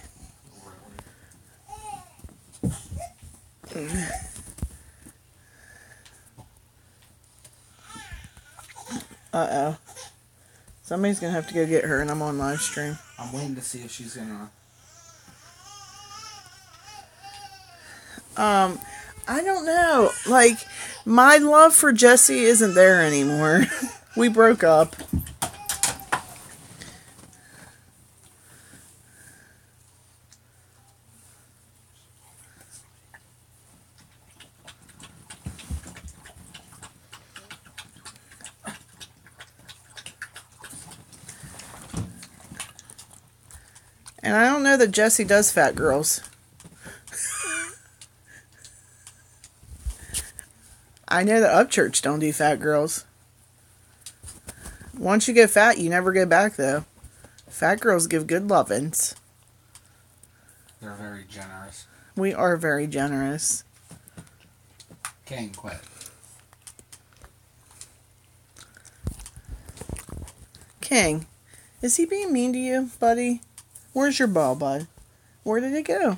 [SPEAKER 1] Uh-oh. Somebody's gonna have to go get her, and I'm on live stream.
[SPEAKER 2] I'm waiting to see if she's gonna...
[SPEAKER 1] I don't know. Like, my love for Jesse isn't there anymore. We broke up. And I don't know that Jesse does fat girls. I know that Upchurch don't do fat girls. Once you get fat, you never go back, though. Fat girls give good lovin's.
[SPEAKER 2] They're very generous.
[SPEAKER 1] We are very generous.
[SPEAKER 2] King, quit.
[SPEAKER 1] King, is he being mean to you, buddy? Where's your ball, bud? Where did it go?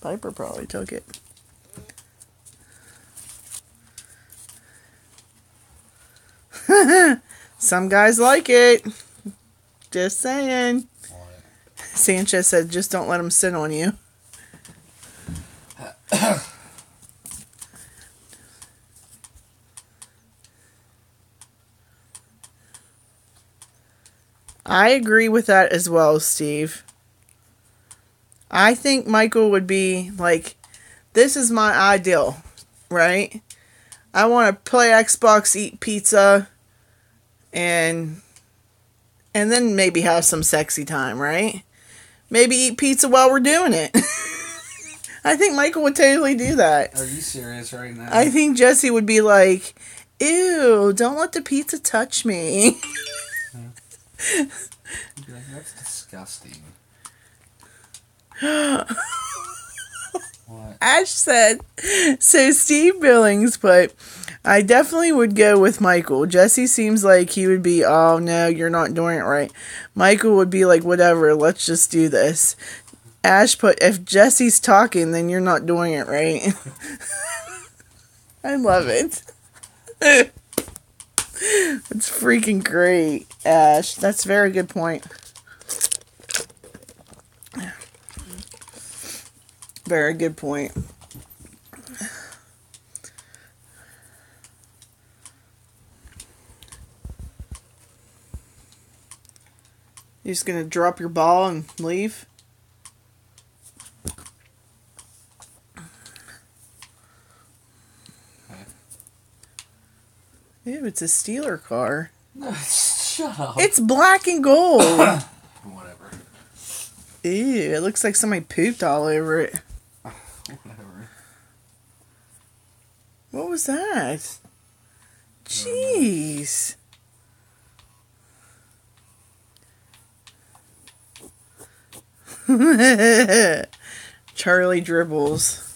[SPEAKER 1] Piper probably took it. Some guys like it. Just saying.
[SPEAKER 2] What?
[SPEAKER 1] Sanchez said, just don't let him sit on you. I agree with that as well, Steve. I think Michael would be like, this is my ideal, right? I want to play Xbox, eat pizza, and then maybe have some sexy time, right? Maybe eat pizza while we're doing it. I think Michael would totally do that.
[SPEAKER 2] Are you serious right now?
[SPEAKER 1] I think Jesse would be like, ew, don't let the pizza touch me.
[SPEAKER 2] You'd be like, that's disgusting. What?
[SPEAKER 1] Ash said, so Steve Billings put, I definitely would go with Michael. Jesse seems like he would be, oh no, you're not doing it right. Michael would be like, whatever, let's just do this. Ash put, if Jesse's talking, then you're not doing it right. I love it. It's freaking great, Ash. That's a very good point. Very good point. You just gonna drop your ball and leave? Ew, it's a Steeler car.
[SPEAKER 2] No, shut up.
[SPEAKER 1] It's black and gold.
[SPEAKER 2] Whatever.
[SPEAKER 1] Ew, it looks like somebody pooped all over it.
[SPEAKER 2] Whatever.
[SPEAKER 1] What was that? Jeez. Charlie dribbles.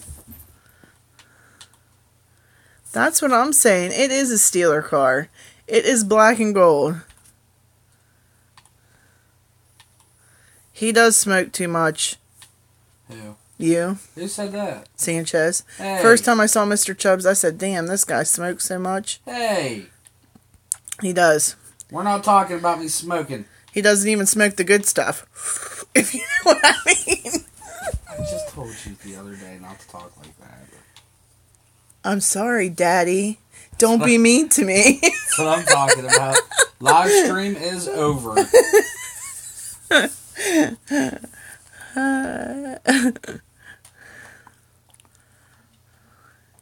[SPEAKER 1] That's what I'm saying. It is a Steeler car. It is black and gold. He does smoke too much.
[SPEAKER 2] Who?
[SPEAKER 1] You?
[SPEAKER 2] Who said that?
[SPEAKER 1] Sanchez.
[SPEAKER 2] Hey.
[SPEAKER 1] First time I saw Mr. Chubbs, I said, damn, this guy smokes so much.
[SPEAKER 2] Hey.
[SPEAKER 1] He does.
[SPEAKER 2] We're not talking about me smoking.
[SPEAKER 1] He doesn't even smoke the good stuff. If you know what I mean.
[SPEAKER 2] I just told you the other day not to talk like that.
[SPEAKER 1] I'm sorry, Daddy. Don't be mean to me.
[SPEAKER 2] That's what I'm talking about. Live stream is over.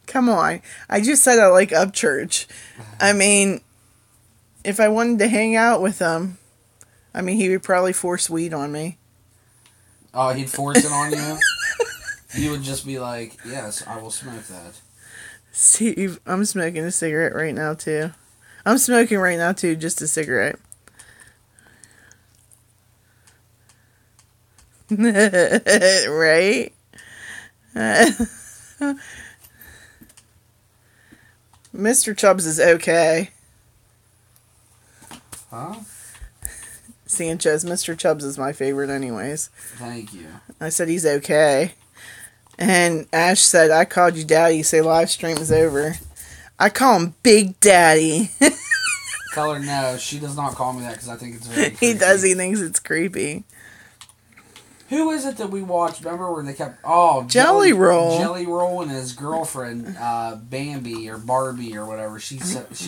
[SPEAKER 1] Come on. I just said I like Upchurch. I mean, if I wanted to hang out with him, I mean, he would probably force weed on me.
[SPEAKER 2] Oh, he'd force it on you? You would just be like, yes, I will smoke that.
[SPEAKER 1] Steve, I'm smoking a cigarette right now, too. I'm smoking right now, too, just a cigarette. Right? Mr. Chubbs is okay.
[SPEAKER 2] Huh?
[SPEAKER 1] Sanchez, Mr. Chubbs is my favorite anyways.
[SPEAKER 2] Thank you.
[SPEAKER 1] I said he's okay. And Ash said, I called you Daddy, say live stream is over. I call him Big Daddy.
[SPEAKER 2] Tell her no, she does not call me that because I think it's very creepy.
[SPEAKER 1] He does, he thinks it's creepy.
[SPEAKER 2] Who is it that we watched? Remember where they kept... Oh,
[SPEAKER 1] Jelly Roll.
[SPEAKER 2] Jelly Roll and his girlfriend, Bambi or Barbie or whatever. She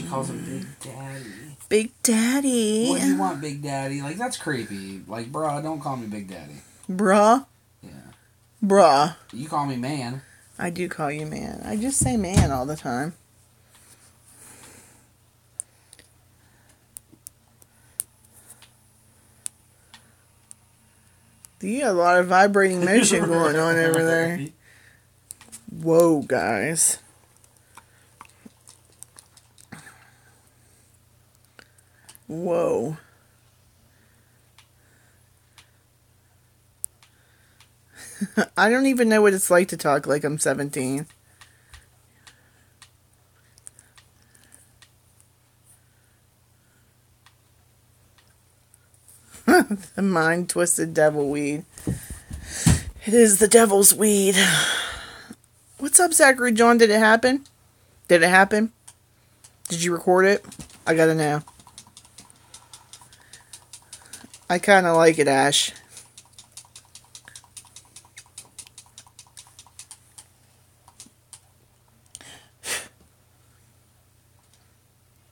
[SPEAKER 2] calls him Big Daddy.
[SPEAKER 1] Big Daddy.
[SPEAKER 2] What do you want, Big Daddy? Like, that's creepy. Like, bruh, don't call me Big Daddy.
[SPEAKER 1] Bruh?
[SPEAKER 2] Yeah.
[SPEAKER 1] Bruh.
[SPEAKER 2] You call me man.
[SPEAKER 1] I do call you man. I just say man all the time. You got a lot of vibrating motion going on over there. Whoa, guys. Whoa. I don't even know what it's like to talk like I'm 17. The mind-twisted devil weed. It is the devil's weed. What's up, Zachary John? Did it happen? Did it happen? Did you record it? I gotta know. I kinda like it, Ash.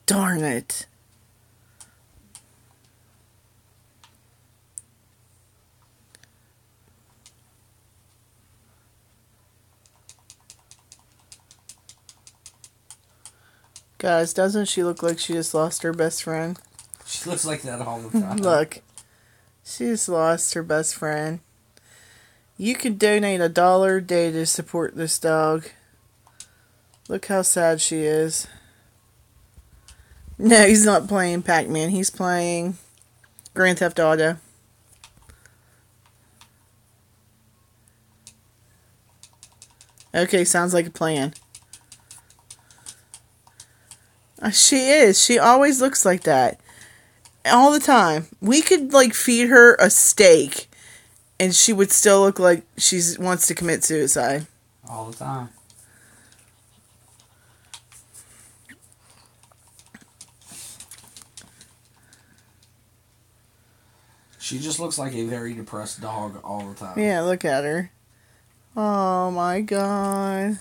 [SPEAKER 1] Darn it. Guys, doesn't she look like she just lost her best friend?
[SPEAKER 2] She looks like that all the time.
[SPEAKER 1] Look. She just lost her best friend. You can donate $1 a day to support this dog. Look how sad she is. No, he's not playing Pac-Man. He's playing Grand Theft Auto. Okay, sounds like a plan. She is. She always looks like that. All the time. We could, like, feed her a steak, and she would still look like she wants to commit suicide.
[SPEAKER 2] All the time. She just looks like a very depressed dog all the time.
[SPEAKER 1] Yeah, look at her. Oh, my God.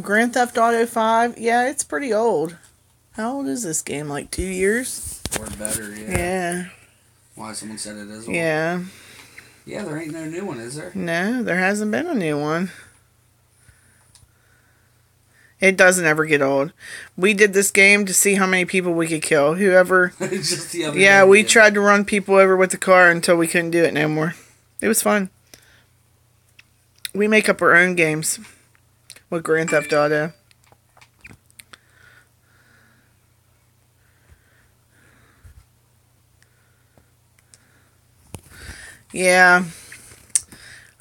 [SPEAKER 1] Grand Theft Auto 5. Yeah, it's pretty old. How old is this game? Like 2 years?
[SPEAKER 2] Or better, yeah.
[SPEAKER 1] Yeah.
[SPEAKER 2] Why, someone said it is old?
[SPEAKER 1] Yeah.
[SPEAKER 2] Yeah, there ain't no new one, is there?
[SPEAKER 1] No, there hasn't been a new one. It doesn't ever get old. We did this game to see how many people we could kill. Whoever...
[SPEAKER 2] Just the other
[SPEAKER 1] yeah,
[SPEAKER 2] day,
[SPEAKER 1] we tried to run people over with the car until we couldn't do it no more. It was fun. We make up our own games with Grand Theft Auto. Yeah.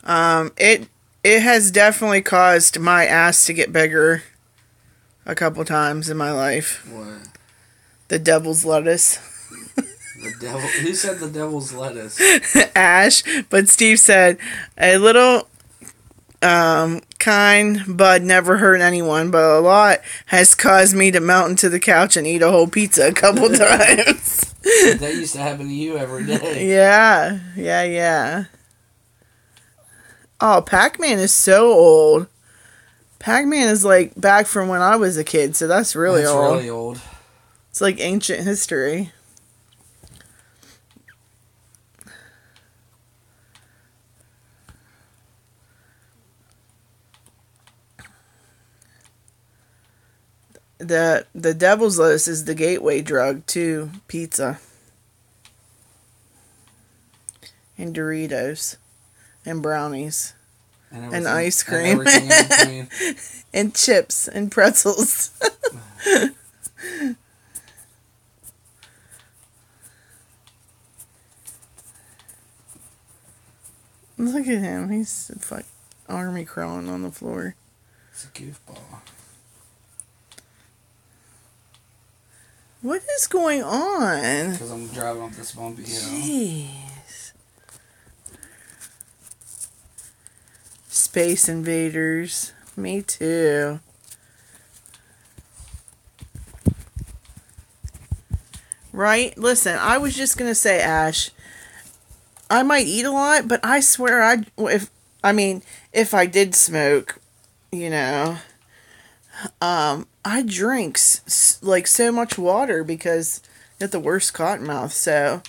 [SPEAKER 1] It has definitely caused my ass to get bigger a couple times in my life.
[SPEAKER 2] What?
[SPEAKER 1] The devil's lettuce.
[SPEAKER 2] The devil? Who said the devil's lettuce?
[SPEAKER 1] Ash, but Steve said a little Kind bud never hurt anyone, but a lot has caused me to mount into the couch and eat a whole pizza a couple times.
[SPEAKER 2] That used to happen to you every day.
[SPEAKER 1] Yeah. Oh, Pac-Man is so old. Pac-Man is like back from when I was a kid, so that's really old.
[SPEAKER 2] Really old.
[SPEAKER 1] It's like ancient history. The devil's lettuce is the gateway drug to pizza and Doritos and brownies and ice cream and chips and pretzels. Look at him. He's like army crawling on the floor.
[SPEAKER 2] It's a goofball.
[SPEAKER 1] What is going on?
[SPEAKER 2] Because I'm driving up this bumpy hill.
[SPEAKER 1] Jeez. Space Invaders. Me too. Right? Listen, I was just going to say, Ash, I might eat a lot, but I swear if I did smoke, I drink like so much water because I got the worst cotton mouth. So,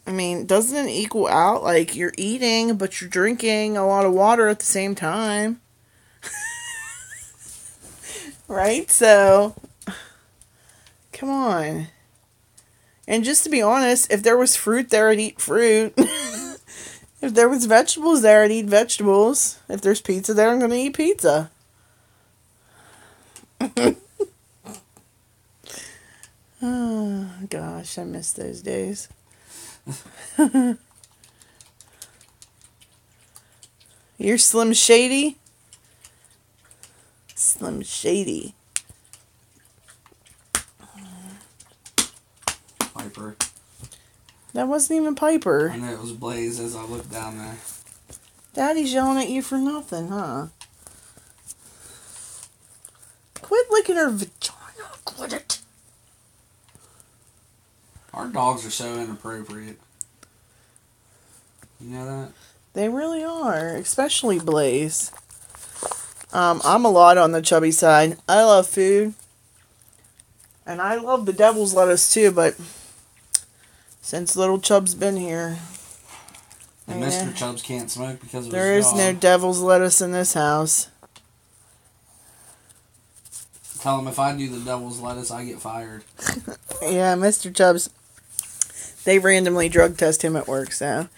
[SPEAKER 1] doesn't it equal out? Like you're eating, but you're drinking a lot of water at the same time. Right? So, come on. And just to be honest, if there was fruit there, I'd eat fruit. If there was vegetables there, I'd eat vegetables. If there's pizza there, I'm going to eat pizza. Oh, gosh, I miss those days. You're Slim Shady? Slim Shady.
[SPEAKER 2] Piper.
[SPEAKER 1] That wasn't even Piper.
[SPEAKER 2] I know it was Blaze as I looked down there.
[SPEAKER 1] Daddy's yelling at you for nothing, huh? Quit licking her vagina. Quit it.
[SPEAKER 2] Our dogs are so inappropriate. You know that?
[SPEAKER 1] They really are, especially Blaze. I'm a lot on the chubby side. I love food. And I love the devil's lettuce too, but since little Chubb's been here...
[SPEAKER 2] And Mr. Chubbs can't smoke because of
[SPEAKER 1] there
[SPEAKER 2] his
[SPEAKER 1] is
[SPEAKER 2] dog.
[SPEAKER 1] no devil's lettuce in this house.
[SPEAKER 2] Tell him if I do the devil's lettuce, I get fired.
[SPEAKER 1] Yeah, Mr. Chubbs. They randomly drug test him at work, so...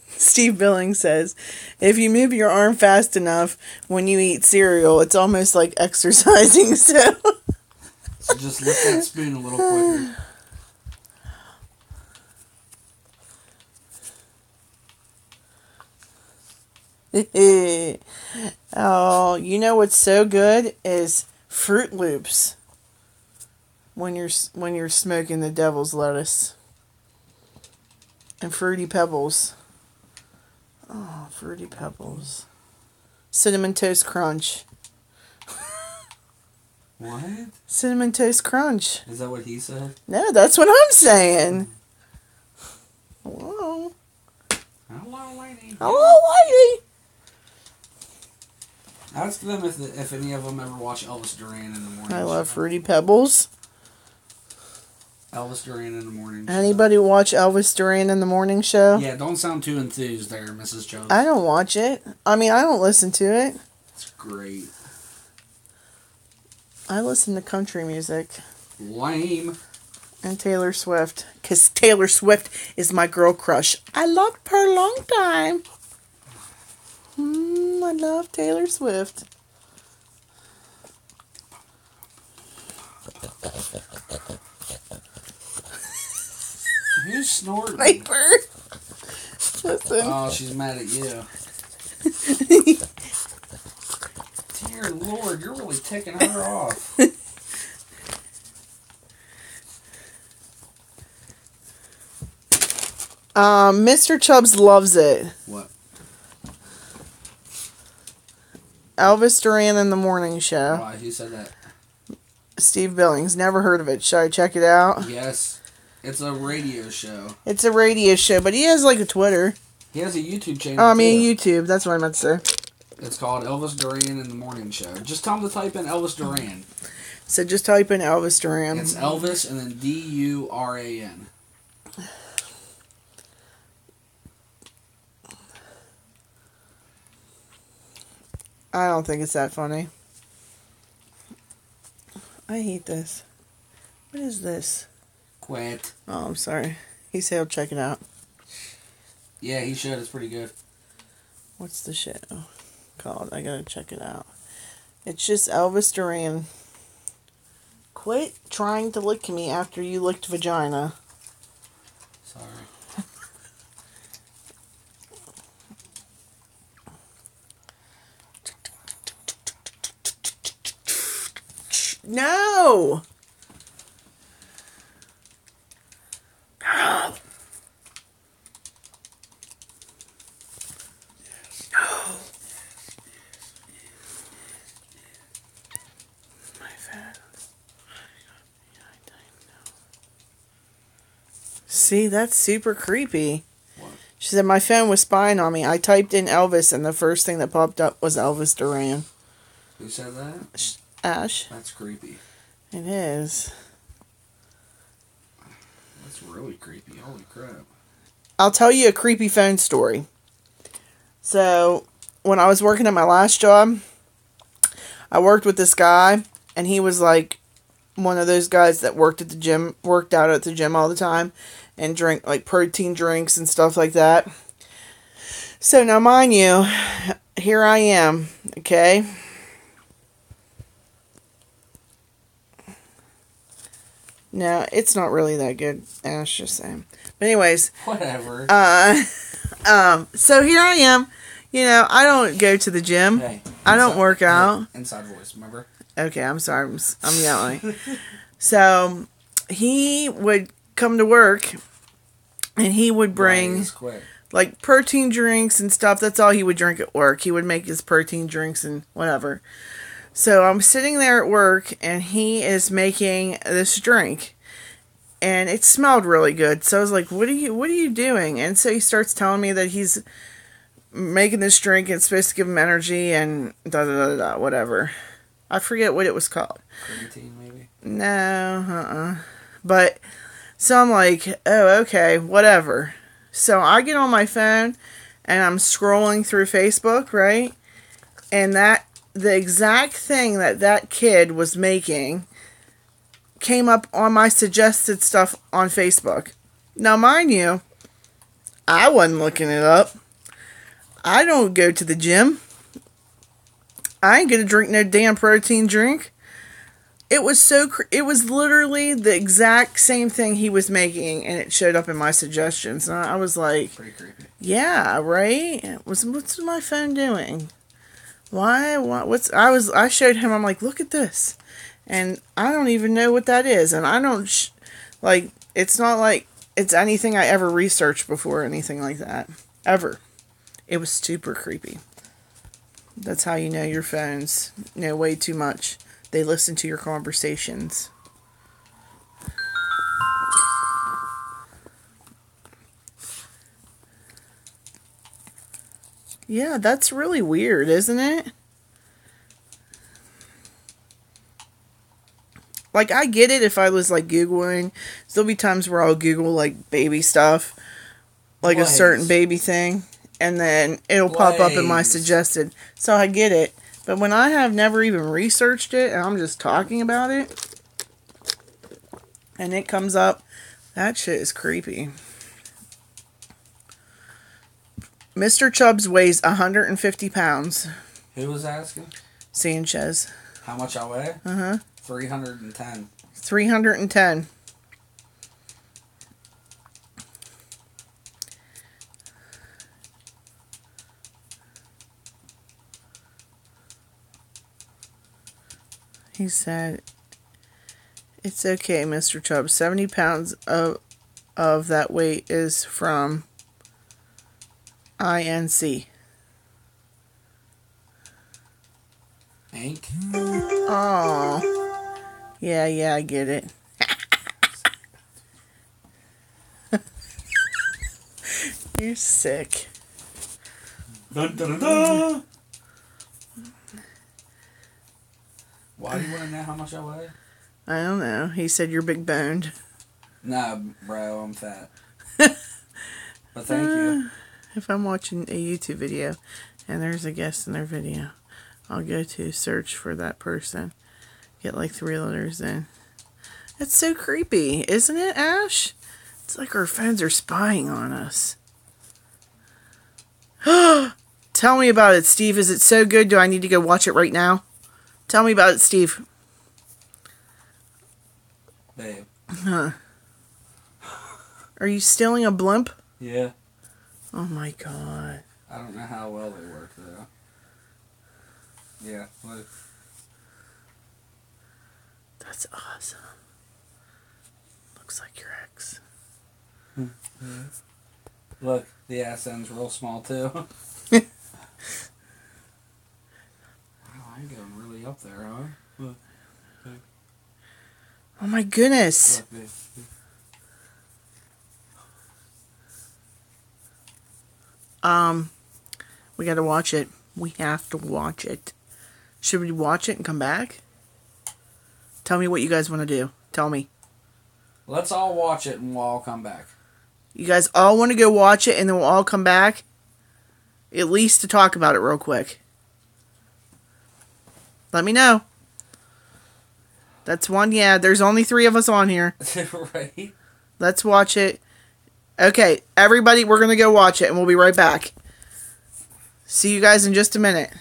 [SPEAKER 1] Steve Billings says, if you move your arm fast enough when you eat cereal, it's almost like exercising, so...
[SPEAKER 2] So just lift that spoon a little quicker.
[SPEAKER 1] Oh, you know what's so good is Fruit Loops when you're smoking the devil's lettuce. And Fruity Pebbles. Oh, Fruity Pebbles. Cinnamon Toast Crunch.
[SPEAKER 2] What?
[SPEAKER 1] Cinnamon Toast Crunch.
[SPEAKER 2] Is that what he said?
[SPEAKER 1] No, that's what I'm saying. Hello.
[SPEAKER 2] Hello, lady.
[SPEAKER 1] Hello, lady.
[SPEAKER 2] Ask them if any of them ever watch Elvis Duran in the morning.
[SPEAKER 1] I love Fruity Pebbles.
[SPEAKER 2] Elvis Duran in the morning.
[SPEAKER 1] Anybody watch Elvis Duran in the morning show?
[SPEAKER 2] Yeah, don't sound too enthused there, Mrs. Jones.
[SPEAKER 1] I don't watch it. I don't listen to it.
[SPEAKER 2] It's great.
[SPEAKER 1] I listen to country music.
[SPEAKER 2] Lame.
[SPEAKER 1] And Taylor Swift. Because Taylor Swift is my girl crush. I loved her a long time. I love Taylor Swift.
[SPEAKER 2] Who's snorting?
[SPEAKER 1] Piper. Listen.
[SPEAKER 2] Oh, she's mad at you. Dear Lord, you're really ticking her off.
[SPEAKER 1] Mr. Chubbs loves it.
[SPEAKER 2] What?
[SPEAKER 1] Elvis Duran in the Morning Show.
[SPEAKER 2] Why? Who said that?
[SPEAKER 1] Steve Billings. Never heard of it. Should I check it out?
[SPEAKER 2] Yes. It's a radio show.
[SPEAKER 1] It's a radio show, but he has like a Twitter.
[SPEAKER 2] He has a YouTube channel.
[SPEAKER 1] Oh, I mean, YouTube. That's what I meant to say.
[SPEAKER 2] It's called Elvis Duran in the Morning Show. Just tell him to type in Elvis Duran.
[SPEAKER 1] So just type in Elvis Duran.
[SPEAKER 2] It's Elvis and then Duran.
[SPEAKER 1] I don't think it's that funny. I hate this. What is this?
[SPEAKER 2] Quit.
[SPEAKER 1] Oh, I'm sorry. He said he'll check it out.
[SPEAKER 2] Yeah, he should. It's pretty good.
[SPEAKER 1] What's the show called? I gotta check it out. It's just Elvis Duran. Quit trying to lick me after you licked vagina.
[SPEAKER 2] Sorry.
[SPEAKER 1] No! No! See, that's super creepy.
[SPEAKER 2] What?
[SPEAKER 1] She said, my phone was spying on me. I typed in Elvis, and the first thing that popped up was Elvis Duran.
[SPEAKER 2] Who said that?
[SPEAKER 1] Ash.
[SPEAKER 2] That's creepy.
[SPEAKER 1] It is.
[SPEAKER 2] That's really creepy. Holy crap.
[SPEAKER 1] I'll tell you a creepy phone story. So, when I was working at my last job, I worked with this guy, and he was like one of those guys that worked out at the gym all the time, and drink like protein drinks and stuff like that. So now, mind you, here I am, okay? No, it's not really that good. Ash just saying. But anyways,
[SPEAKER 2] Whatever.
[SPEAKER 1] so here I am. You know, I don't go to the gym.
[SPEAKER 2] Hey,
[SPEAKER 1] I don't work out.
[SPEAKER 2] Inside voice, remember?
[SPEAKER 1] Okay, I'm sorry. I'm yelling. So, he would come to work, and he would bring, like, protein drinks and stuff. That's all he would drink at work. He would make his protein drinks and whatever. So, I'm sitting there at work, and he is making this drink. And it smelled really good. So, I was like, what are you doing? And so, he starts telling me that he's making this drink, and it's supposed to give him energy, and da-da-da-da, whatever. I forget what it was called.
[SPEAKER 2] Creatine, maybe?
[SPEAKER 1] No, But, so I'm like, oh, okay, whatever. So I get on my phone, and I'm scrolling through Facebook, right? And the exact thing that kid was making came up on my suggested stuff on Facebook. Now, mind you, I wasn't looking it up. I don't go to the gym. I ain't gonna drink no damn protein drink. It was literally the exact same thing he was making, and it showed up in my suggestions. And I was like,
[SPEAKER 2] pretty creepy.
[SPEAKER 1] Yeah, right? What's my phone doing? Why? I showed him, I'm like, look at this. And I don't even know what that is. And I don't, it's not like it's anything I ever researched before or anything like that. Ever. It was super creepy. That's how you know your phones know way too much. They listen to your conversations. Yeah, that's really weird, isn't it? Like, I get it if I was, like, Googling. There'll be times where I'll Google, like, baby stuff. Like a certain baby thing. And then it'll pop up in my suggested. So I get it. But when I have never even researched it and I'm just talking about it, and it comes up, that shit is creepy. Mr. Chubbs weighs 150 pounds.
[SPEAKER 2] Who was asking?
[SPEAKER 1] Sanchez.
[SPEAKER 2] How much I weigh? 310.
[SPEAKER 1] 310. He said, it's okay, Mr. Chubb. 70 pounds of that weight is from INC.
[SPEAKER 2] Hank.
[SPEAKER 1] Oh. Yeah, I get it. You're sick.
[SPEAKER 2] Dun, dun, dun, dun. Why do you want to know how much I weigh?
[SPEAKER 1] I don't know. He said you're big boned.
[SPEAKER 2] Nah, bro, I'm fat. But thank you.
[SPEAKER 1] If I'm watching a YouTube video and there's a guest in their video, I'll go to search for that person. Get like 3 letters in. That's so creepy, isn't it, Ash? It's like our phones are spying on us. Tell me about it, Steve. Is it so good? Do I need to go watch it right now? Tell me about it, Steve.
[SPEAKER 2] Babe.
[SPEAKER 1] Huh. Are you stealing a blimp?
[SPEAKER 2] Yeah.
[SPEAKER 1] Oh my god.
[SPEAKER 2] I don't know how well they work, though. Yeah, look.
[SPEAKER 1] That's awesome. Looks like your ex.
[SPEAKER 2] Look, the ass end's real small, too. Wow, I'm going really up there, huh? Look.
[SPEAKER 1] Oh my goodness.
[SPEAKER 2] Look, babe.
[SPEAKER 1] We gotta watch it. We have to watch it. Should we watch it and come back? Tell me what you guys want to do. Tell me.
[SPEAKER 2] Let's all watch it and we'll all come back.
[SPEAKER 1] You guys all want to go watch it and then we'll all come back? At least to talk about it real quick. Let me know. That's one. Yeah, there's only 3 of us on here.
[SPEAKER 2] Right?
[SPEAKER 1] Let's watch it. Okay, everybody, we're going to go watch it and we'll be right back. See you guys in just a minute.